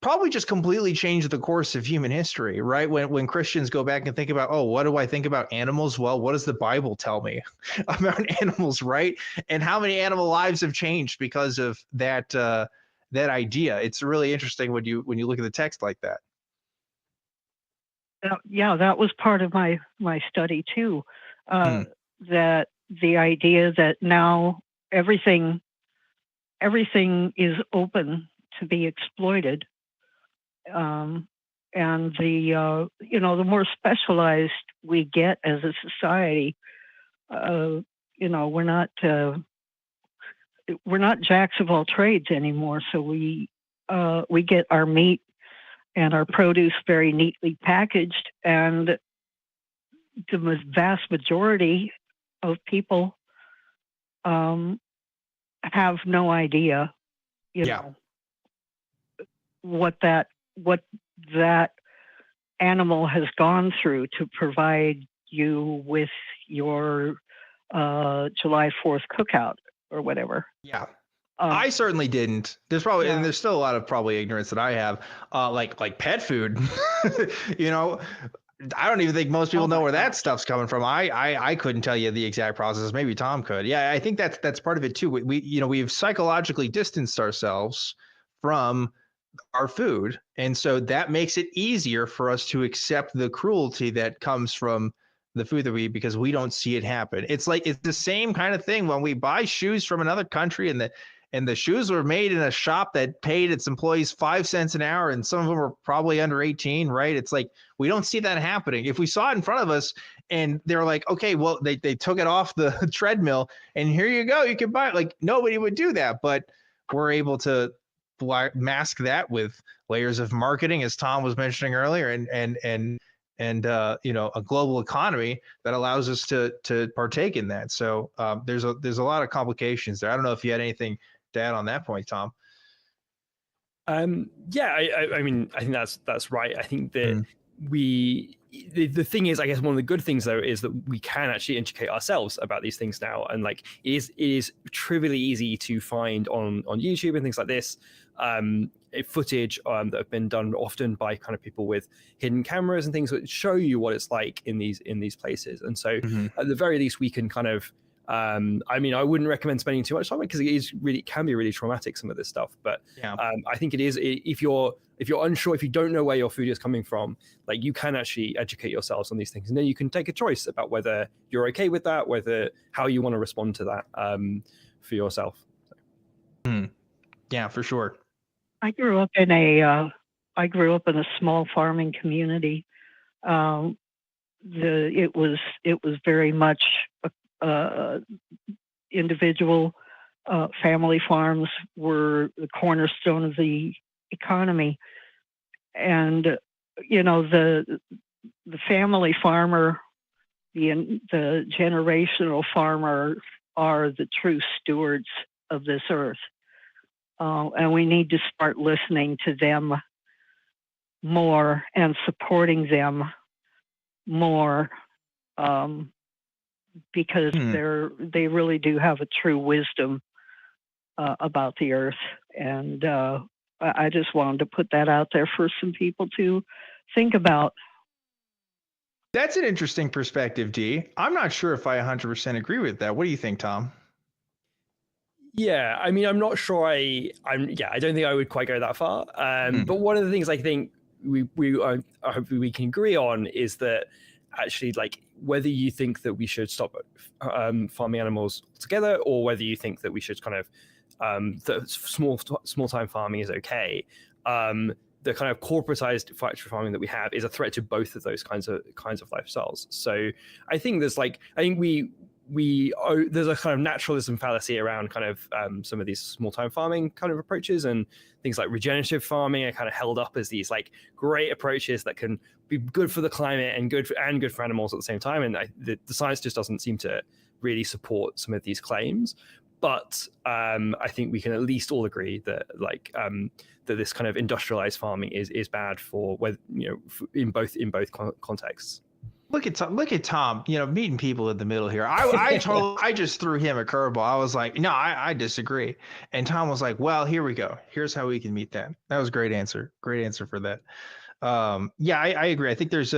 S1: probably just completely changed the course of human history, right? When Christians go back and think about, oh, what do I think about animals? Well, what does the Bible tell me about animals, right? And how many animal lives have changed because of that idea. It's really interesting when you look at the text like that.
S7: Yeah, that was part of my study too. That the idea that now everything is open to be exploited, and the more specialized we get as a society, we're not jacks of all trades anymore. So we get our meat and our produce very neatly packaged, and the vast majority of people have no idea, what that animal has gone through to provide you with your July 4th cookout or whatever.
S1: Yeah. I certainly didn't. There's probably, and there's still a lot of probably ignorance that I have, like pet food. I don't even think most people know where that stuff's coming from. I couldn't tell you the exact process. Maybe Tom could. Yeah, I think that's part of it too. We've psychologically distanced ourselves from our food, and so that makes it easier for us to accept the cruelty that comes from the food that we eat because we don't see it happen. It's the same kind of thing when we buy shoes from another country and the shoes were made in a shop that paid its employees 5 cents an hour, and some of them were probably under 18, right? It's like we don't see that happening. If we saw it in front of us and they're like, okay, well, they took it off the treadmill and here you go, you can buy it. Like nobody would do that, but we're able to mask that with layers of marketing, as Tom was mentioning earlier, and a global economy that allows us to partake in that. So there's a lot of complications there. I don't know if you had anything to add on that point, Tom.
S2: I mean, I think that's right. I think that the thing is, I guess one of the good things though is that we can actually educate ourselves about these things now, and like it is trivially easy to find on YouTube and things like this. footage that have been done often by kind of people with hidden cameras and things that show you what it's like in these places. And so at the very least, we can kind of I mean, I wouldn't recommend spending too much time because it can be really traumatic, some of this stuff. But I think it is, if you're unsure, if you don't know where your food is coming from, like, you can actually educate yourselves on these things, and then you can take a choice about whether you're okay with that, how you want to respond to that for yourself.
S1: Yeah, for sure.
S7: I grew up in a small farming community. It was very much individual family farms were the cornerstone of the economy, and the family farmer, the generational farmer, are the true stewards of this earth. And we need to start listening to them more and supporting them more, because they really do have a true wisdom about the earth. And I just wanted to put that out there for some people to think about.
S1: That's an interesting perspective, Dee. I'm not sure if I 100% agree with that. What do you think, Tom?
S2: Yeah, I mean, I'm not sure. I don't think I would quite go that far. But one of the things I think we hopefully we can agree on is that actually, like, whether you think that we should stop farming animals altogether, or whether you think that we should kind of that small time farming is okay. The kind of corporatized factory farming that we have is a threat to both of those kinds of lifestyles. So I think there's there's a kind of naturalism fallacy around kind of some of these small time farming kind of approaches, and things like regenerative farming are kind of held up as these like great approaches that can be good for the climate and good for animals at the same time. And the science just doesn't seem to really support some of these claims. But I think we can at least all agree that that this kind of industrialized farming is bad for in both contexts.
S1: Look at Tom, meeting people in the middle here. I just threw him a curveball. I was like, no, I disagree. And Tom was like, well, here we go. Here's how we can meet that. That was a great answer. Great answer for that. I agree. I think there's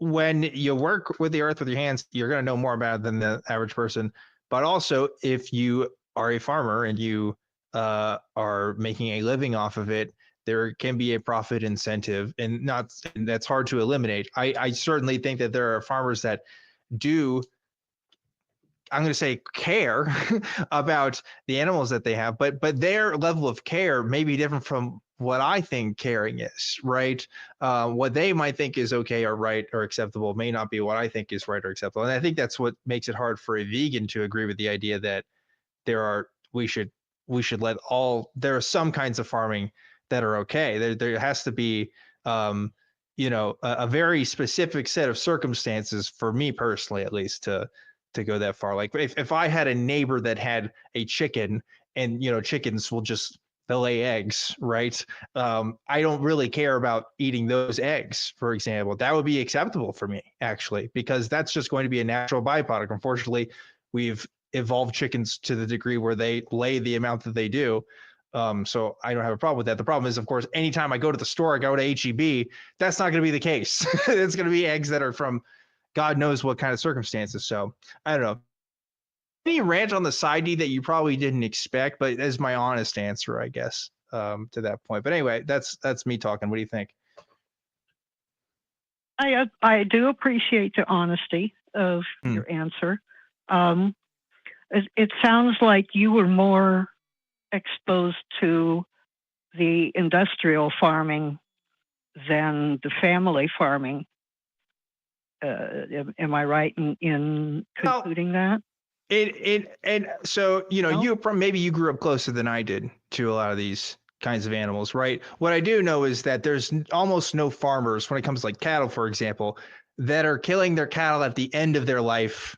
S1: when you work with the earth with your hands, you're going to know more about it than the average person. But also, if you are a farmer and you are making a living off of it, there can be a profit incentive, and that's hard to eliminate. I certainly think that there are farmers that do, I'm going to say, care about the animals that they have, but their level of care may be different from what I think caring is, right? What they might think is okay or right or acceptable may not be what I think is right or acceptable. And I think that's what makes it hard for a vegan to agree with the idea that we should let there are some kinds of farming that are okay. There has to be, a very specific set of circumstances, for me personally, at least, to go that far. Like if I had a neighbor that had a chicken, and chickens will just, they'll lay eggs, right? I don't really care about eating those eggs, for example. That would be acceptable for me, actually, because that's just going to be a natural byproduct. Unfortunately, we've evolved chickens to the degree where they lay the amount that they do. So I don't have a problem with that. The problem is, of course, anytime I go to the store, I go to HEB, that's not going to be the case. It's going to be eggs that are from God knows what kind of circumstances. So I don't know. Any rant on the side, D, that you probably didn't expect, but as my honest answer, I guess, to that point. But anyway, that's me talking. What do you think?
S7: I do appreciate the honesty of your answer. It sounds like you were more exposed to the industrial farming than the family farming. Am I right in concluding that?
S1: And so, maybe you grew up closer than I did to a lot of these kinds of animals, right? What I do know is that there's almost no farmers, when it comes to like cattle, for example, that are killing their cattle at the end of their life,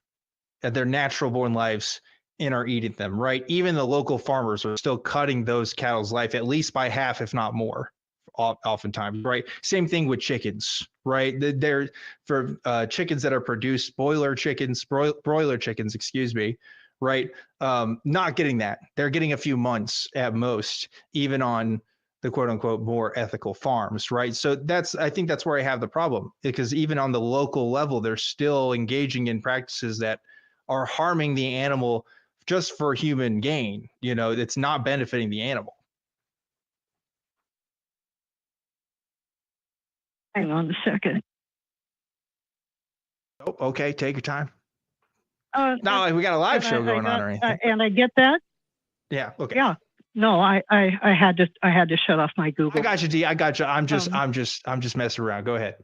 S1: at their natural born lives, and are eating them, right? Even the local farmers are still cutting those cattle's life at least by half, if not more, oftentimes, right? Same thing with chickens, right? For chickens that are produced, broiler chickens, excuse me, right? Not getting that. They're getting a few months at most, even on the quote unquote more ethical farms, right? So I think that's where I have the problem, because even on the local level, they're still engaging in practices that are harming the animal just for human gain. You know, it's not benefiting the animal.
S7: Hang on a second.
S1: Oh, okay, take your time.
S7: Not
S1: like we got a live show going on or anything.
S7: And I get that.
S1: Yeah. Okay.
S7: Yeah. No, I had to shut off my Google.
S1: I got you, Dee. I got you. I'm just messing around. Go ahead.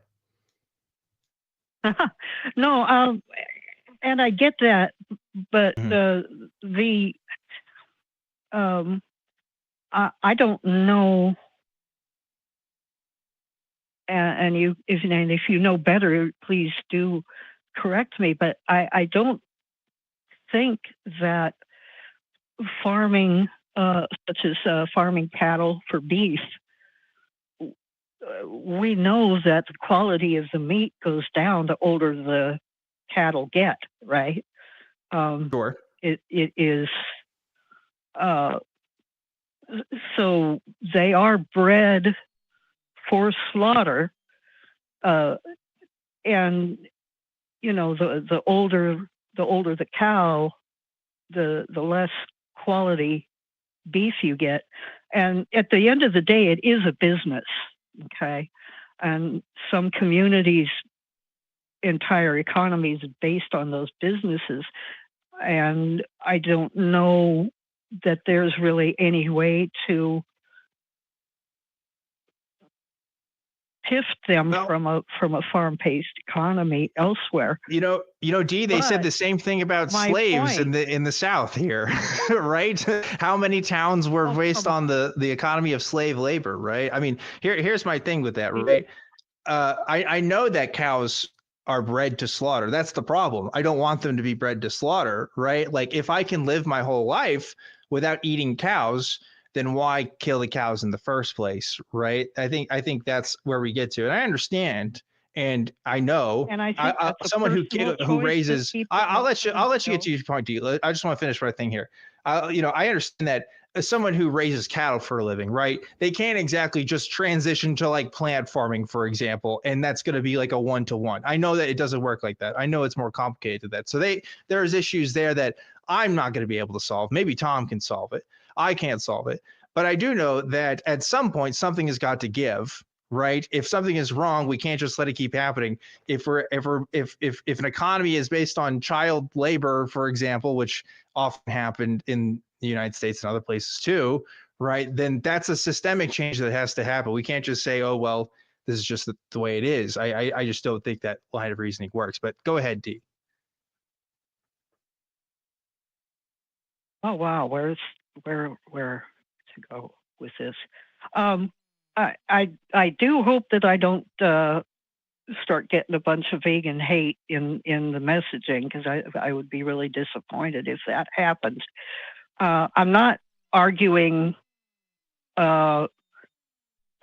S7: No, and I get that, but I don't know. And if you know better, please do correct me. But I don't think that farming, such as farming cattle for beef, we know that the quality of the meat goes down the older the cattle get, right?
S1: Sure.
S7: It is. So they are bred for slaughter, and you know, the older the cow, the less quality beef you get. And at the end of the day, it is a business, okay? And some communities' entire economy is based on those businesses. And I don't know that there's really any way to shift them from a farm-based economy elsewhere.
S1: You know, Dee, they said the same thing about slaves in the South here, right? How many towns were based on the economy of slave labor, right? I mean, here's my thing with that, right? I know that cows are bred to slaughter. That's the problem. I don't want them to be bred to slaughter, right? Like, if I can live my whole life without eating cows, then why kill the cows in the first place, right? I think that's where we get to. And I understand, and I know,
S7: and I think
S1: someone who raises. I'll let you get to your point, Dee. I just want to finish my thing here. I understand that as someone who raises cattle for a living, right? They can't exactly just transition to like plant farming, for example, and that's going to be like a 1-to-1. I know that it doesn't work like that. I know it's more complicated than that. So there's issues there that I'm not going to be able to solve. Maybe Tom can solve it. I can't solve it. But I do know that at some point something has got to give, right? If something is wrong, we can't just let it keep happening. If an economy is based on child labor, for example, which often happened in the United States and other places too, right? Then that's a systemic change that has to happen. We can't just say, oh, well, this is just the way it is. I just don't think that line of reasoning works. But go ahead, Dee.
S7: Oh wow, where to go with this? I do hope that I don't start getting a bunch of vegan hate in the messaging, because I would be really disappointed if that happens. I'm not arguing a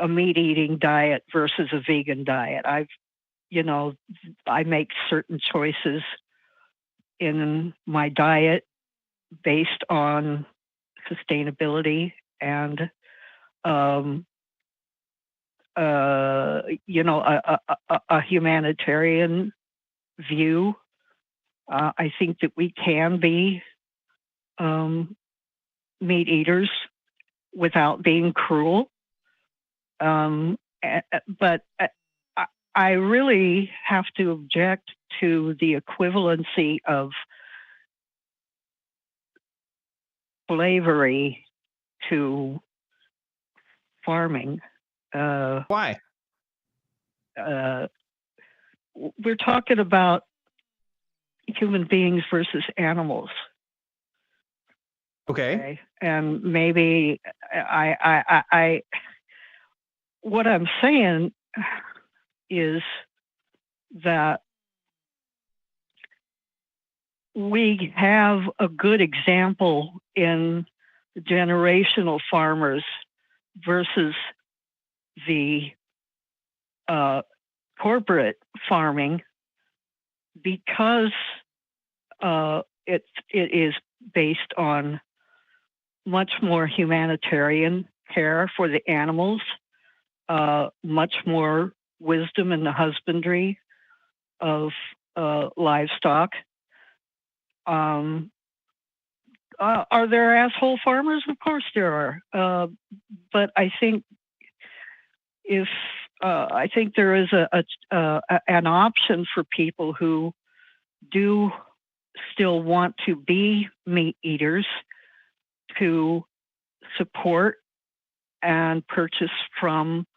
S7: meat-eating diet versus a vegan diet. I make certain choices in my diet based on sustainability and a humanitarian view. I think that we can be meat eaters without being cruel. But I really have to object to the equivalency of slavery to farming.
S1: Why?
S7: We're talking about human beings versus animals.
S1: Okay.
S7: And maybe I what I'm saying is that we have a good example in the generational farmers versus the corporate farming, because it is based on much more humanitarian care for the animals, much more wisdom in the husbandry of livestock. Are there asshole farmers? Of course there are. But I think I think there is an option for people who do still want to be meat eaters to support and purchase from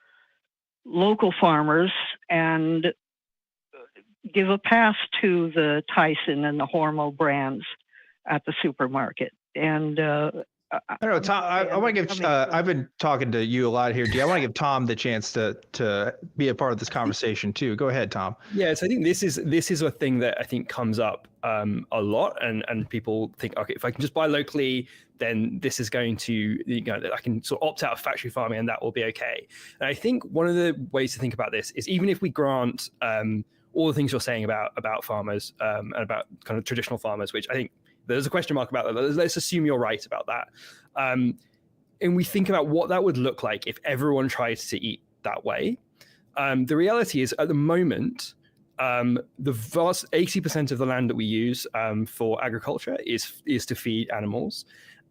S7: local farmers and give a pass to the Tyson and the Hormel brands at the supermarket. And
S1: I don't know, Tom. I want to give. I've been talking to you a lot here, Dee. I want to give Tom the chance to be a part of this conversation too. Go ahead, Tom.
S2: Yeah, so I think this is a thing that I think comes up a lot, and people think, okay, if I can just buy locally, then this is going to, I can sort of opt out of factory farming, and that will be okay. And I think one of the ways to think about this is, even if we grant all the things you're saying about farmers and about kind of traditional farmers, which I think there's a question mark about that. Let's assume you're right about that. And we think about what that would look like if everyone tried to eat that way. The reality is, at the moment, the vast 80% of the land that we use for agriculture is to feed animals.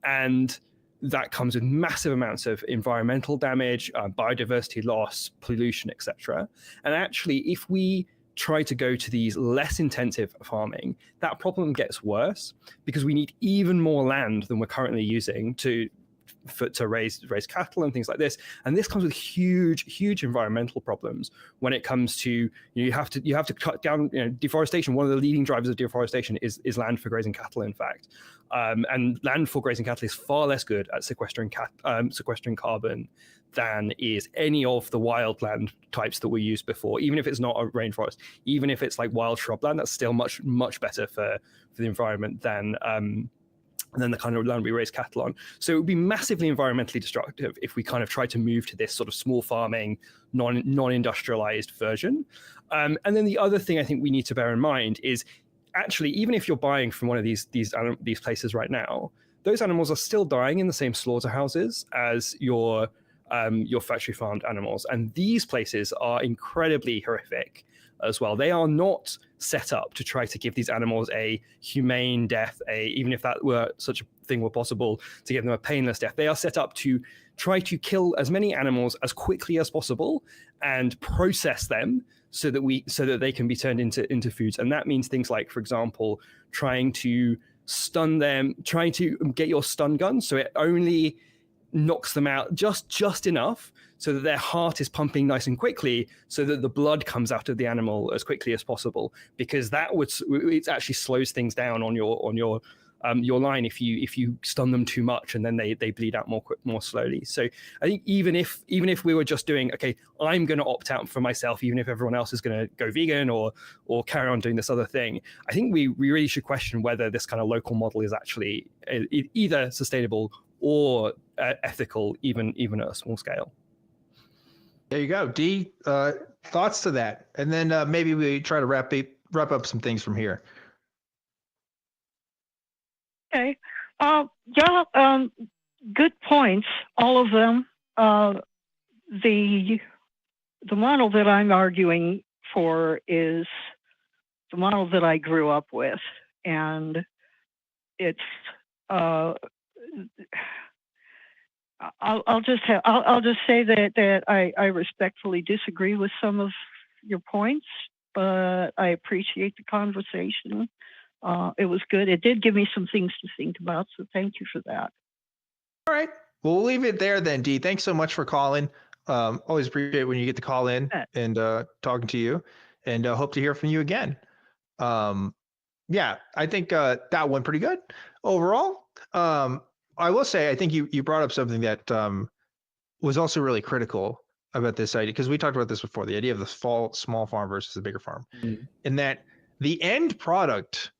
S2: And that comes with massive amounts of environmental damage, biodiversity loss, pollution, etc. And actually, if we try to go to these less intensive farming, that problem gets worse, because we need even more land than we're currently using to raise cattle and things like this. And this comes with huge environmental problems when it comes to, you have to cut down deforestation. One of the leading drivers of deforestation is land for grazing cattle, in fact. And land for grazing cattle is far less good at sequestering carbon than is any of the wildland types that we used before. Even if it's not a rainforest, even if it's like wild shrubland, that's still much better for the environment than the kind of land we raise cattle on. So it would be massively environmentally destructive if we kind of try to move to this sort of small farming, non-industrialized version. And then the other thing I think we need to bear in mind is, actually, even if you're buying from one of these places right now, those animals are still dying in the same slaughterhouses as your factory farmed animals. And these places are incredibly horrific as well. They are not set up to try to give these animals a humane death, even if that were such a thing were possible, to give them a painless death. They are set up to try to kill as many animals as quickly as possible and process them so that they can be turned into foods. And that means things like, for example, trying to stun them, trying to get your stun gun so it only knocks them out just enough so that their heart is pumping nice and quickly, so that the blood comes out of the animal as quickly as possible, because it actually slows things down on your line if you stun them too much, and then they bleed out more slowly. So I think even if we were just doing, okay, I'm going to opt out for myself, even if everyone else is going to go vegan or carry on doing this other thing, I think we really should question whether this kind of local model is actually either sustainable or ethical, even at a small scale.
S1: There you go, Dee. Thoughts to that, and then maybe we try to wrap up some things from here.
S7: Okay. Good points, all of them. The model that I'm arguing for is the model that I grew up with, and it's I'll just say that I respectfully disagree with some of your points, but I appreciate the conversation. It was good. It did give me some things to think about, so thank you for that.
S1: All right. Well, we'll leave it there then, Dee. Thanks so much for calling. Always appreciate when you get to call in and talking to you, and hope to hear from you again. Yeah, I think that went pretty good overall. I will say, I think you brought up something that was also really critical about this idea, because we talked about this before, the idea of the small farm versus the bigger farm, and that the end product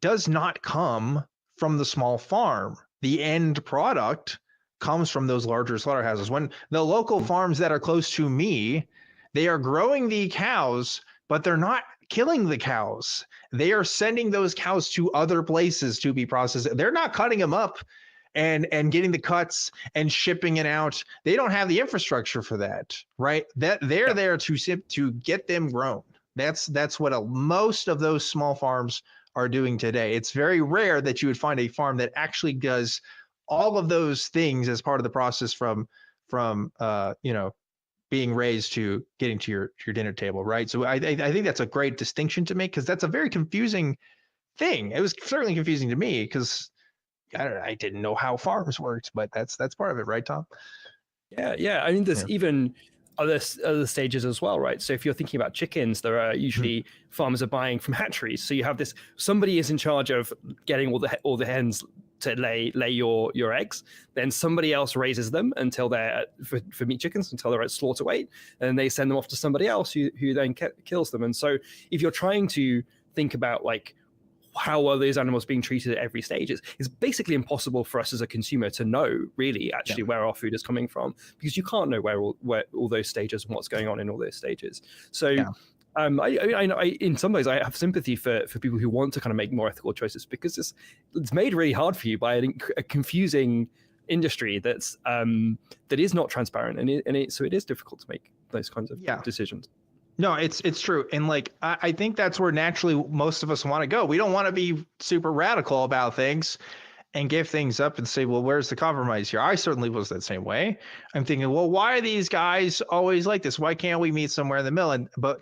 S1: does not come from the small farm. The end product comes from those larger slaughterhouses. When the local farms that are close to me, they are growing the cows, but they're not killing the cows. They are sending those cows to other places to be processed. They're not cutting them up and getting the cuts and shipping it out. They don't have the infrastructure for that, right? That they're there to get them grown. That's what most of those small farms are doing today. It's very rare that you would find a farm that actually does all of those things as part of the process from being raised to getting to your dinner table, right? So I think that's a great distinction to make, because that's a very confusing thing. It was certainly confusing to me because I didn't know how farms worked, but that's part of it, right, Tom?
S2: Yeah. I mean, there's even other stages as well, right? So if you're thinking about chickens, there are usually farmers are buying from hatcheries. So you have this, somebody is in charge of getting all the hens to lay your eggs. Then somebody else raises them until they're for meat chickens until they're at slaughter weight, and they send them off to somebody else who then kills them. And so if you're trying to think about like how are these animals being treated at every stage, it's basically impossible for us as a consumer to know really actually where our food is coming from, because you can't know where all those stages and what's going on in all those stages. So I in some ways I have sympathy for people who want to kind of make more ethical choices, because it's made really hard for you by a confusing industry that is not transparent, and so it is difficult to make those kinds of decisions.
S1: No, it's true. And like, I think that's where naturally most of us want to go. We don't want to be super radical about things and give things up and say, well, where's the compromise here? I certainly was that same way. I'm thinking, well, why are these guys always like this? Why can't we meet somewhere in the middle? But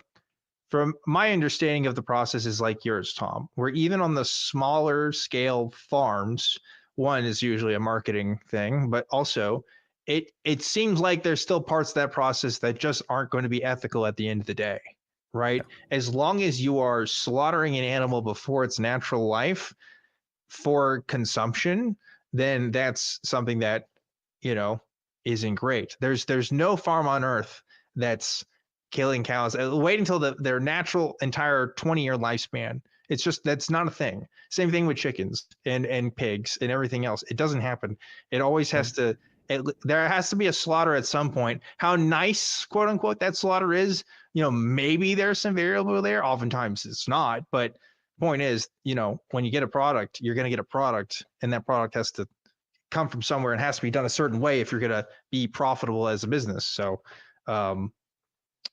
S1: from my understanding of the process is like yours, Tom, where even on the smaller scale farms, one is usually a marketing thing, but also it seems like there's still parts of that process that just aren't going to be ethical at the end of the day, right? Yeah. As long as you are slaughtering an animal before its natural life for consumption, then that's something that, isn't great. There's no farm on earth that's killing cows. Wait until their natural entire 20-year lifespan. It's just, that's not a thing. Same thing with chickens and pigs and everything else. It doesn't happen. It always has to, there has to be a slaughter at some point. How nice, quote unquote, that slaughter is, maybe there's some variable there. Oftentimes it's not. But point is, when you get a product, you're going to get a product, and that product has to come from somewhere and has to be done a certain way if you're going to be profitable as a business. So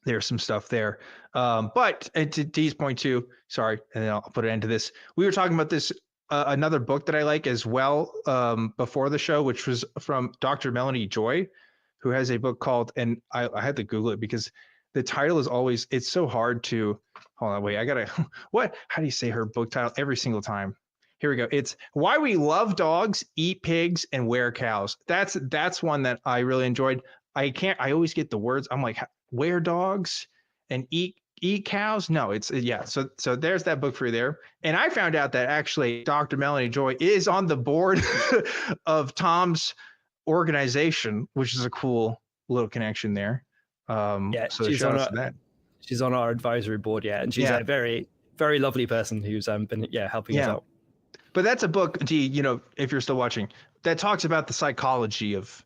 S1: there's some stuff there. But to Dee's point too, sorry, and then I'll put an end to this. We were talking about this, another book that I like as well before the show, which was from Dr. Melanie Joy, who has a book called, and I had to Google it because the title is always, it's so hard to, hold on, wait, how do you say her book title every single time? Here we go. It's Why We Love Dogs, Eat Pigs, and Wear Cows. That's one that I really enjoyed. I always get the words. I'm like, wear dogs and eat cows? No, it's So there's that book for you there. And I found out that actually Dr. Melanie Joy is on the board of Tom's organization, which is a cool little connection there. So
S2: she's on our advisory board, and she's a very, very lovely person who's been helping us out.
S1: But that's a book, Dee, if you're still watching, that talks about the psychology of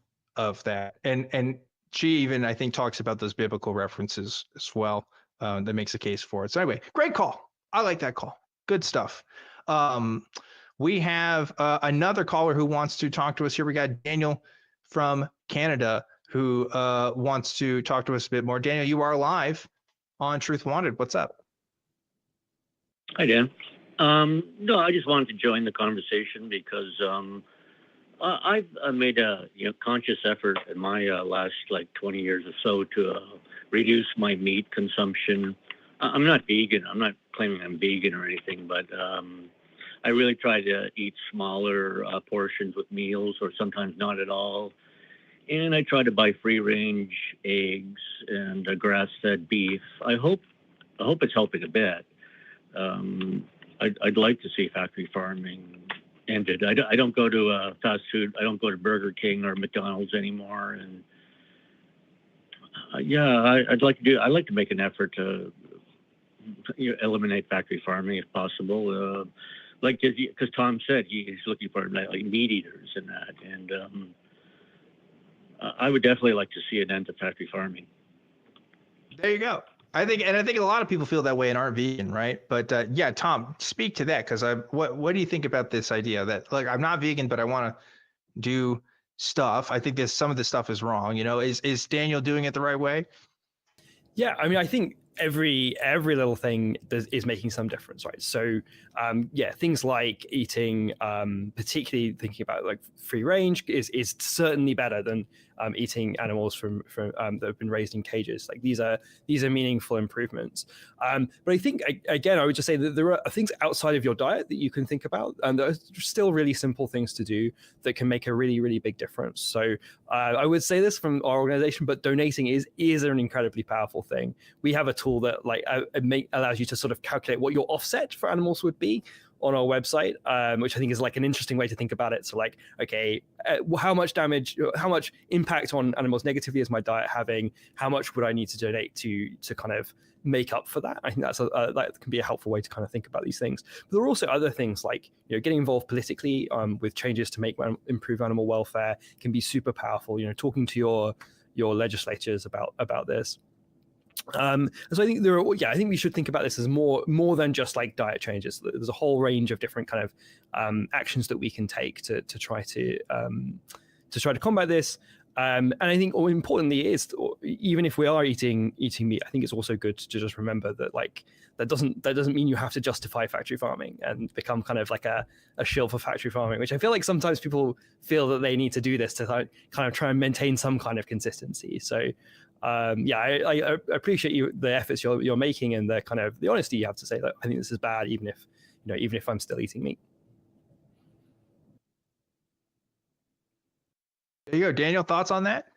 S1: that. And she even, I think, talks about those biblical references as well. That makes a case for it. So anyway, great call. I like that call. Good stuff. We have another caller who wants to talk to us here. We got Daniel from Canada who wants to talk to us a bit more. Daniel, you are live on Truth Wanted. What's up?
S8: Hi, Dan. No, I just wanted to join the conversation because I've made a conscious effort in my last 20 years or so to reduce my meat consumption. I'm not vegan. I'm not claiming I'm vegan or anything, but I really try to eat smaller portions with meals, or sometimes not at all. And I try to buy free-range eggs and grass-fed beef. I hope it's helping a bit. I'd like to see factory farming ended. I don't go to fast food. I don't go to Burger King or McDonald's anymore. And I'd like to make an effort to eliminate factory farming if possible. Because Tom said he's looking for meat eaters and that. And I would definitely like to see an end to factory farming.
S1: There you go. I think a lot of people feel that way and aren't vegan, right? But yeah, Tom, speak to that, because what do you think about this idea that, like, I'm not vegan, but I want to do stuff. I think some of this stuff is wrong. Is Daniel doing it the right way?
S2: Yeah, I mean, I think every little thing is making some difference, right? So yeah, things like eating, particularly thinking about like free range, is certainly better than eating animals from that have been raised in cages. Like these are meaningful improvements. But I think again, I would just say that there are things outside of your diet that you can think about, and there are still really simple things to do that can make a really, really big difference. So I would say this from our organization, but donating is an incredibly powerful thing. We have a tool that like allows you to sort of calculate what your offset for animals would be on our website, which I think is like an interesting way to think about it. So like, okay, how much damage, how much impact on animals negatively is my diet having? How much would I need to donate to kind of make up for that? I think that can be a helpful way to kind of think about these things. But there are also other things like, getting involved politically with changes to improve animal welfare can be super powerful. Talking to your legislators about this. So I think I think we should think about this as more than just like diet changes. There's a whole range of different kind of actions that we can take to try to combat this. And I think, importantly, is even if we are eating meat, I think it's also good to just remember that like that doesn't mean you have to justify factory farming and become kind of like a shill for factory farming, which I feel like sometimes people feel that they need to do this to kind of try and maintain some kind of consistency. So I appreciate the efforts you're making and the kind of the honesty you have to say that I think this is bad, even if I'm still eating meat.
S1: There you go, Daniel. Thoughts on that?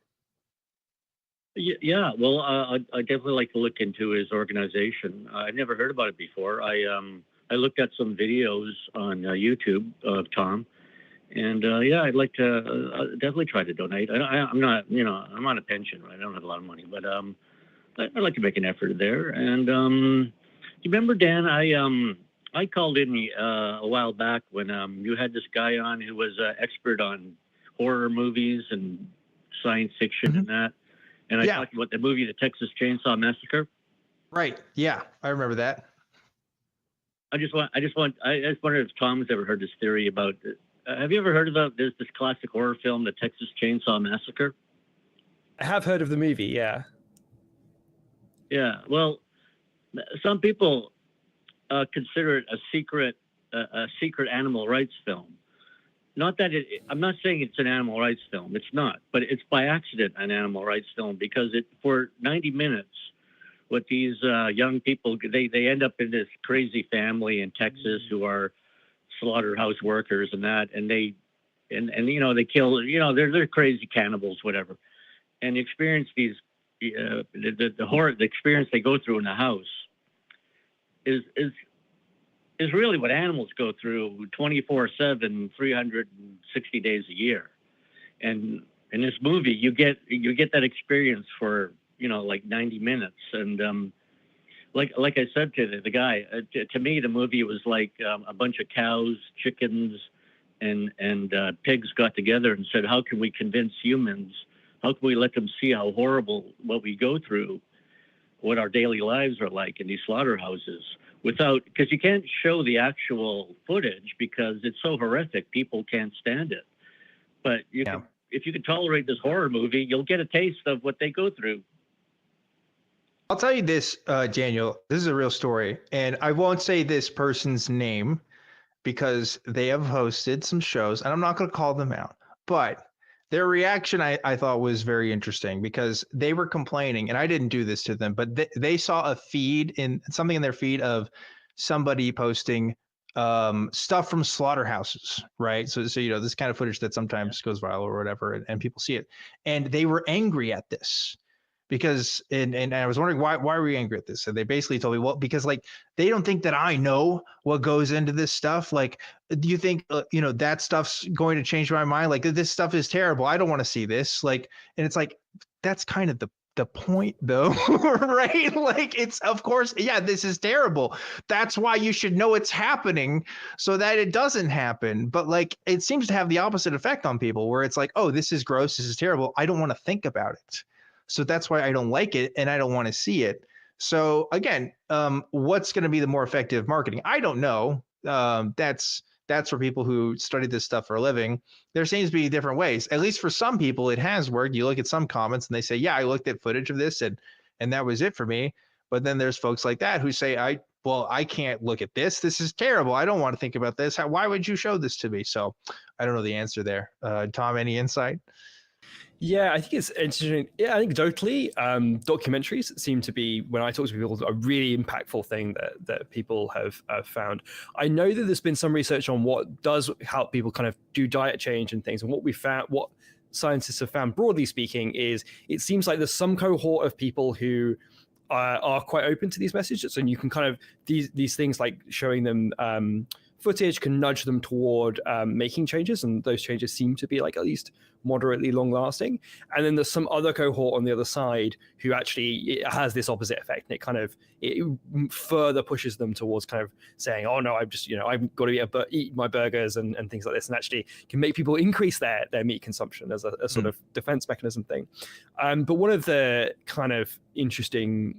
S8: Yeah. Well, I definitely like to look into his organization. I've never heard about it before. I looked at some videos on YouTube of Tom. And I'd like to definitely try to donate. I'm not, I'm on a pension. Right? I don't have a lot of money, but I'd like to make an effort there. And you remember, Dan, I called in a while back when you had this guy on who was an expert on horror movies and science fiction and that. And I talked about the movie, The Texas Chainsaw Massacre.
S1: Right. Yeah, I remember that.
S8: I just wondered if Tom's ever heard this theory about. Have you ever heard about this classic horror film, The Texas Chainsaw Massacre?
S2: I have heard of the movie, yeah.
S8: Yeah, well, some people consider it a secret animal rights film. Not that I'm not saying it's an animal rights film. It's not, but it's by accident an animal rights film because for 90 minutes, what these young people they end up in this crazy family in Texas who are slaughterhouse workers and that, and they kill, they're crazy cannibals, whatever, and experience these the horror, the experience they go through in the house is really what animals go through 24/7, 360 days a year. And in this movie, you get that experience for like 90 minutes, and like I said to the guy, to me, the movie was like a bunch of cows, chickens, and pigs got together and said, how can we convince humans? How can we let them see how horrible what we go through, what our daily lives are like in these slaughterhouses because you can't show the actual footage because it's so horrific. People can't stand it. But if you can tolerate this horror movie, you'll get a taste of what they go through.
S1: I'll tell you this, Daniel, this is a real story, and I won't say this person's name because they have hosted some shows, and I'm not going to call them out, but their reaction I thought was very interesting because they were complaining, and I didn't do this to them, but they saw something in their feed of somebody posting stuff from slaughterhouses, right? So this kind of footage that sometimes goes viral or whatever, and people see it, and they were angry at this. Because and I was wondering why were you angry at this? And they basically told me, well, because like they don't think that I know what goes into this stuff. Like, do you think that stuff's going to change my mind? Like, this stuff is terrible. I don't want to see this. Like, and it's like that's kind of the point, though, right? Like, it's of course, this is terrible. That's why you should know it's happening so that it doesn't happen. But like, it seems to have the opposite effect on people, where it's like, oh, this is gross. This is terrible. I don't want to think about it. So that's why I don't like it and I don't want to see it. So again, what's going to be the more effective marketing? I don't know. That's for people who study this stuff for a living. There seems to be different ways. At least for some people, it has worked. You look at some comments and they say, yeah, I looked at footage of this and that was it for me. But then there's folks like that who say, I can't look at this. This is terrible. I don't want to think about this. Why would you show this to me? So I don't know the answer there. Tom, any insight?
S2: Yeah, I think it's interesting. Yeah, I think totally. Documentaries seem to be, when I talk to people, a really impactful thing that people have found. I know that there's been some research on what does help people kind of do diet change and things. And what we found, what scientists have found, broadly speaking, is it seems like there's some cohort of people who are quite open to these messages, and you can kind of these things like showing them footage can nudge them toward making changes, and those changes seem to be like at least moderately long lasting. And then there's some other cohort on the other side who actually it has this opposite effect, and it further pushes them towards kind of saying, oh no, I've got to eat my burgers and things like this, and actually can make people increase their meat consumption as a sort of defense mechanism thing. But one of the kind of interesting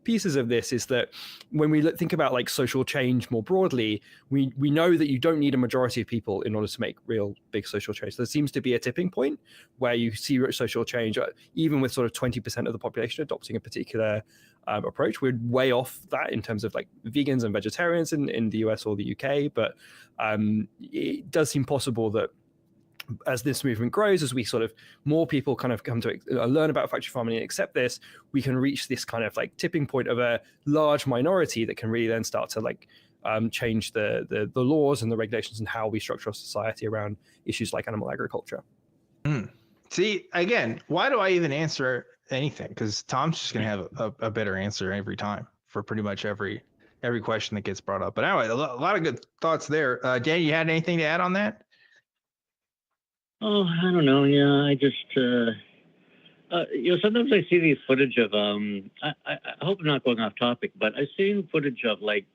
S2: pieces of this is that when we think about like social change more broadly, we know that you don't need a majority of people in order to make real big social change. There seems to be a tipping point where you see social change, even with sort of 20% of the population adopting a particular approach. We're way off that in terms of like vegans and vegetarians in the US or the UK, but it does seem possible that as this movement grows, as we sort of more people kind of come to learn about factory farming and accept this, we can reach this kind of like tipping point of a large minority that can really then start to like change the laws and the regulations and how we structure our society around issues like animal agriculture.
S1: See, again, why do I even answer anything? Because Tom's just going to have a better answer every time for pretty much every question that gets brought up. But anyway, a lot of good thoughts there. Dan, you had anything to add on that?
S8: Oh, I don't know. Yeah, I just, sometimes I see these footage of, I hope I'm not going off topic, but I've seen footage of like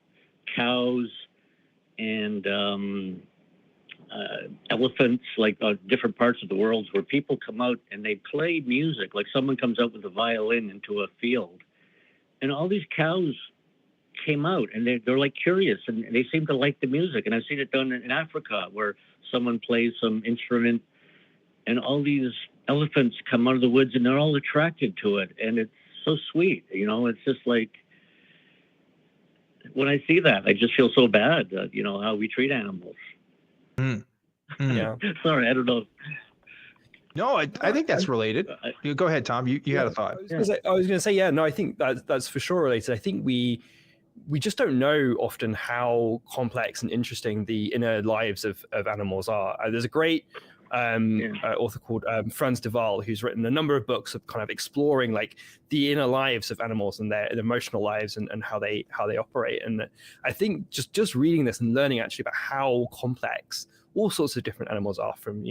S8: cows and elephants, like different parts of the world where people come out and they play music. Like someone comes out with a violin into a field, and all these cows came out and they're like curious and they seem to like the music. And I've seen it done in Africa where someone plays some instrument and all these elephants come out of the woods and they're all attracted to it. And it's so sweet. It's just like, when I see that, I just feel so bad, how we treat animals.
S2: Yeah.
S8: Sorry, I don't know.
S1: No, I think that's related. Go ahead, Tom. You had a thought.
S2: I was going to say, yeah, no, I think that's for sure related. I think we just don't know often how complex and interesting the inner lives of animals are. There's a great author called Franz de Waal, who's written a number of books of kind of exploring like the inner lives of animals and their emotional lives and how they operate. And I think just reading this and learning actually about how complex all sorts of different animals are, from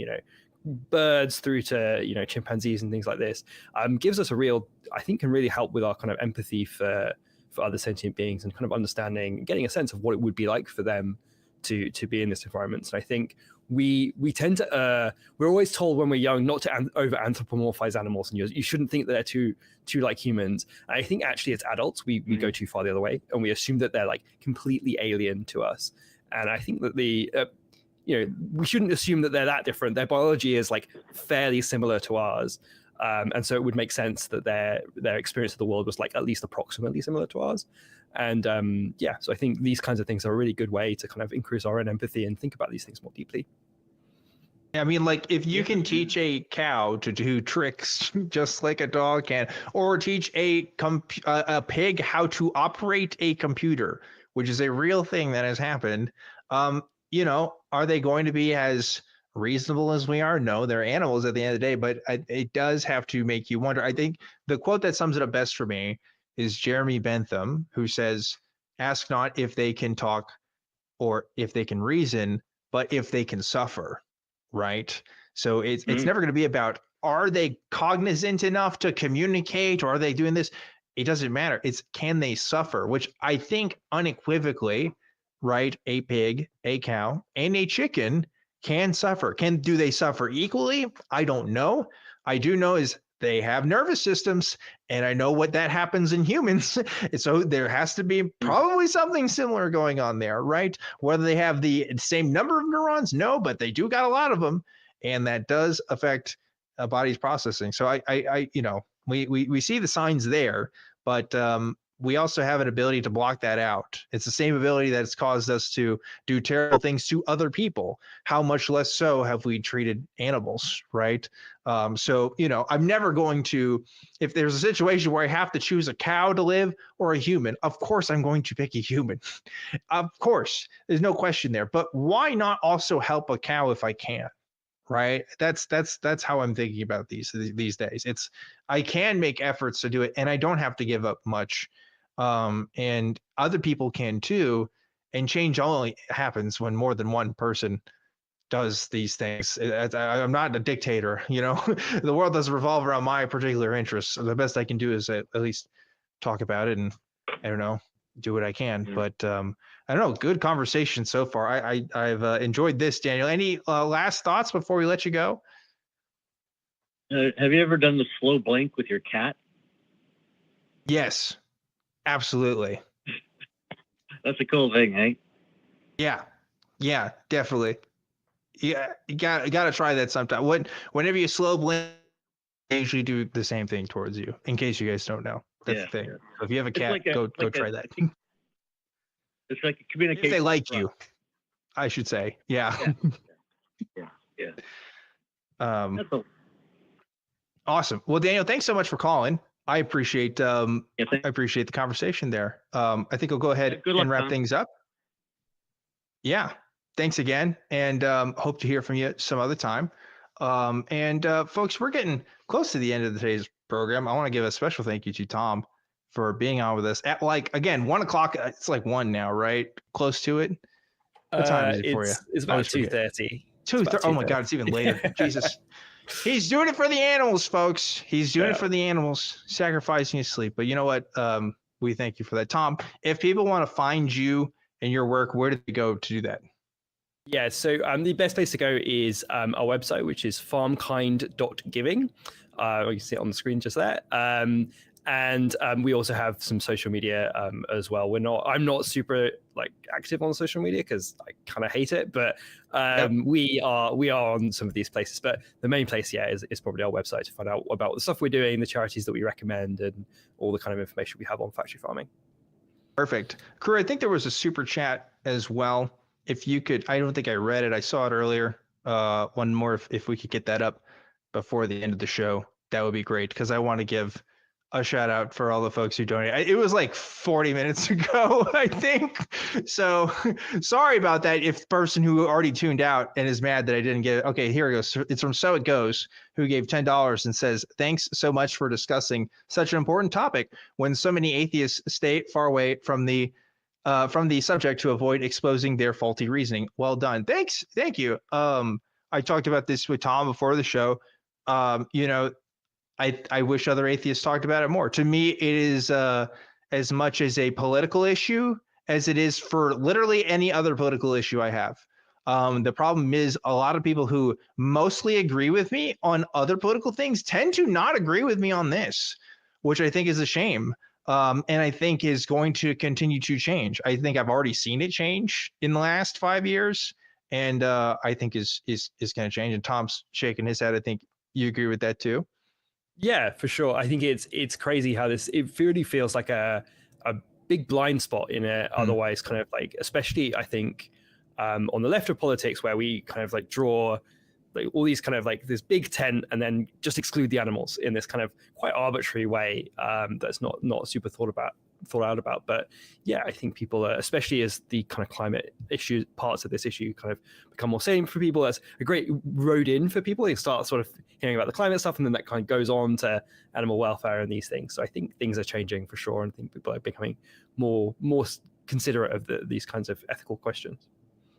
S2: birds through to chimpanzees and things like this, gives us can really help with our kind of empathy for other sentient beings and kind of understanding, getting a sense of what it would be like for them to be in this environment. So I think we tend to we're always told when we're young not to over anthropomorphize animals, and you shouldn't think that they're too like humans. And I think actually as adults we go too far the other way, and we assume that they're like completely alien to us. And I think that we shouldn't assume that they're that different. Their biology is like fairly similar to ours. And so it would make sense that their experience of the world was like at least approximately similar to ours. And so I think these kinds of things are a really good way to kind of increase our own empathy and think about these things more deeply.
S1: I mean, like if you can teach a cow to do tricks just like a dog can, or teach a pig how to operate a computer, which is a real thing that has happened, are they going to be as reasonable as we are? No, they're animals at the end of the day, but it does have to make you wonder. I think the quote that sums it up best for me is Jeremy Bentham, who says, "Ask not if they can talk or if they can reason, but if they can suffer." Right? So it's never going to be about, are they cognizant enough to communicate, or are they doing this? It doesn't matter. It's, can they suffer? Which I think unequivocally, right? A pig, a cow, and a chicken can suffer. Do they suffer equally? I don't know. I do know is they have nervous systems, and I know what that happens in humans. So there has to be probably something similar going on there, right? Whether they have the same number of neurons, no, but they do got a lot of them, and that does affect a body's processing. So I we see the signs there, but we also have an ability to block that out. It's the same ability that's caused us to do terrible things to other people. How much less so have we treated animals, right? So, I'm never going to, if there's a situation where I have to choose a cow to live or a human, of course I'm going to pick a human. Of course, there's no question there. But why not also help a cow if I can? Right. That's how I'm thinking about these days. I can make efforts to do it, and I don't have to give up much. And other people can too. And change only happens when more than one person does these things. I'm not a dictator, the world doesn't revolve around my particular interests. So the best I can do is at least talk about it and, I don't know, do what I can. But I don't know, good conversation so far. I've enjoyed this, Daniel. Any last thoughts before we let you go?
S8: Have you ever done the slow blink with your cat?
S1: Yes, absolutely.
S8: That's a cool thing, eh?
S1: Yeah, definitely. Yeah, you gotta try that sometime. Whenever you slow blink, they usually do the same thing towards you. In case you guys don't know, that's the thing. So if you have a cat, go try that.
S8: It's like a communication.
S1: If they like you, I should say. Yeah.
S8: That's all.
S1: Awesome. Well, Daniel, thanks so much for calling. I appreciate I appreciate the conversation there. I think I'll go ahead and wrap things up. Yeah. Thanks again, and hope to hear from you some other time. Folks, we're getting close to the end of today's program. I want to give a special thank you to Tom for being on with us at 1 o'clock. It's 1 now, right? Close to it. What time is it for you?
S2: It's about 2:30.
S1: 2:30. Oh my God, it's even later. Jesus. He's doing it for the animals, folks. He's doing it for the animals, sacrificing his sleep. But you know what? We thank you for that. Tom, if people want to find you and your work, where do they go to do that?
S2: Yeah, so the best place to go is our website, which is farmkind.giving. You can see it on the screen just there. And we also have some social media as well. I'm not super active on social media because I kind of hate it, but we are on some of these places. But the main place, is probably our website to find out about the stuff we're doing, the charities that we recommend, and all the kind of information we have on factory farming.
S1: Perfect. Crew, I think there was a super chat as well. If you could, I don't think I read it. I saw it earlier. One more, if we could get that up before the end of the show, that would be great, because I want to give a shout out for all the folks who donated. It was 40 minutes ago, I think. So sorry about that. If the person who already tuned out and is mad that I didn't get it. Okay, here it goes. It's from So It Goes, who gave $10 and says, "Thanks so much for discussing such an important topic when so many atheists stay far away from the subject to avoid exposing their faulty reasoning. Well done." Thanks. Thank you. I talked about this with Tom before the show. I wish other atheists talked about it more. To me, it is as much as a political issue as it is for literally any other political issue I have. The problem is a lot of people who mostly agree with me on other political things tend to not agree with me on this, which I think is a shame. And I think is going to continue to change. I think I've already seen it change in the last 5 years, and I think is going to change. And Tom's shaking his head. I think you agree with that too.
S2: Yeah, for sure. I think it's crazy how it really feels like a big blind spot in a otherwise kind of especially I think on the left of politics, where we kind of draw all these kind of this big tent and then just exclude the animals in this kind of quite arbitrary way that's not super thought out about. But yeah, I think people, especially as the kind of climate issue parts of this issue kind of become more salient for people, that's a great road in for people. They start sort of hearing about the climate stuff, and then that kind of goes on to animal welfare and these things. So I think things are changing for sure, and I think people are becoming more considerate of these kinds of ethical questions.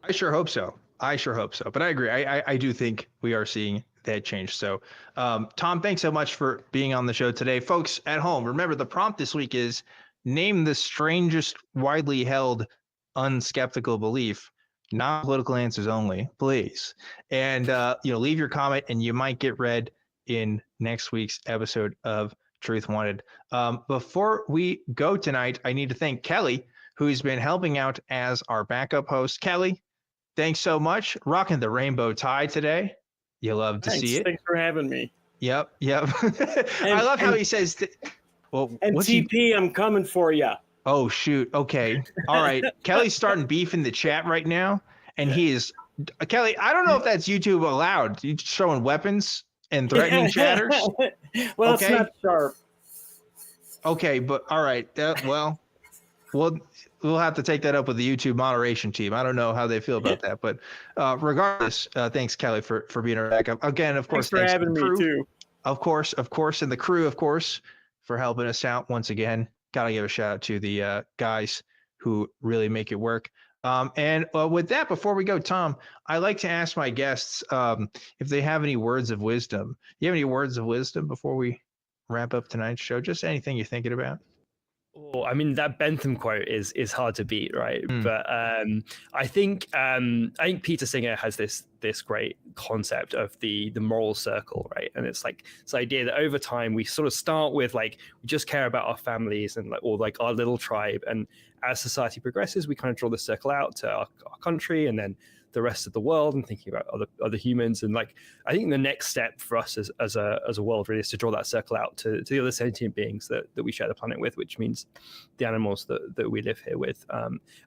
S1: I sure hope so. But I agree. I do think we are seeing that change. So Tom, thanks so much for being on the show today. Folks at home, remember the prompt this week is name the strangest widely held unskeptical belief. Non-political answers only, please. And leave your comment and you might get read in next week's episode of Truth Wanted. Before we go tonight, I need to thank Kelly, who's been helping out as our backup host. Kelly, thanks so much. Rocking the rainbow tie today. You love to see it.
S9: Thanks for having me.
S1: Yep. I love how he says, well,
S9: MTP, I'm coming for you.
S1: Oh, shoot. Okay. All right. Kelly's starting beef in the chat right now. And he is, Kelly, I don't know if that's YouTube allowed. You showing weapons and threatening chatters?
S9: Well,
S1: okay.
S9: It's not sharp.
S1: Okay. But all right. Well, we'll have to take that up with the YouTube moderation team. I don't know how they feel about that. But regardless, thanks, Kelly, for being our backup. Again, of course,
S9: thanks for having me, too.
S1: Of course. And the crew, of course, for helping us out once again. Gotta give a shout out to the guys who really make it work. And with that, before we go, Tom, I like to ask my guests if they have any words of wisdom. You have any words of wisdom before we wrap up tonight's show? Just anything you're thinking about?
S2: Oh, I mean, that Bentham quote is hard to beat, right? But I think Peter Singer has this great concept of the moral circle, right? And it's like this idea that over time we sort of start with like we just care about our families and like our little tribe, and as society progresses, we kind of draw the circle out to our country and then the rest of the world, and thinking about other humans. And like I think the next step for us as a world really is to draw that circle out to the other sentient beings that we share the planet with, which means the animals that we live here with.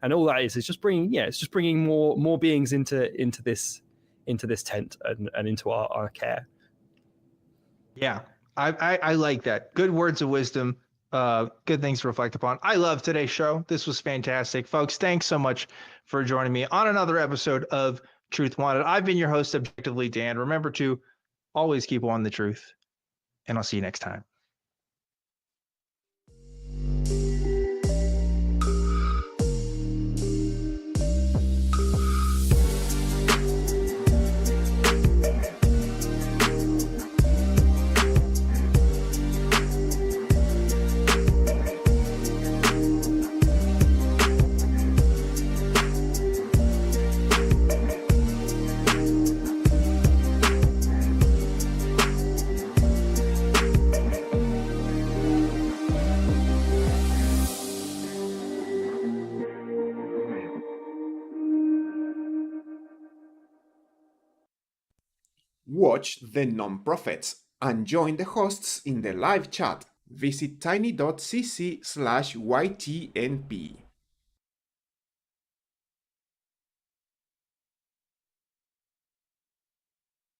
S2: And all that is just bringing more beings into this tent and into our care.
S1: Yeah, I like that. Good words of wisdom. Good things to reflect upon. I love today's show. This was fantastic. Folks, thanks so much for joining me on another episode of Truth Wanted. I've been your host, Objectively Dan. Remember to always keep on the truth, and I'll see you next time.
S10: Watch the non-profits and join the hosts in the live chat. Visit tiny.cc/YTNP.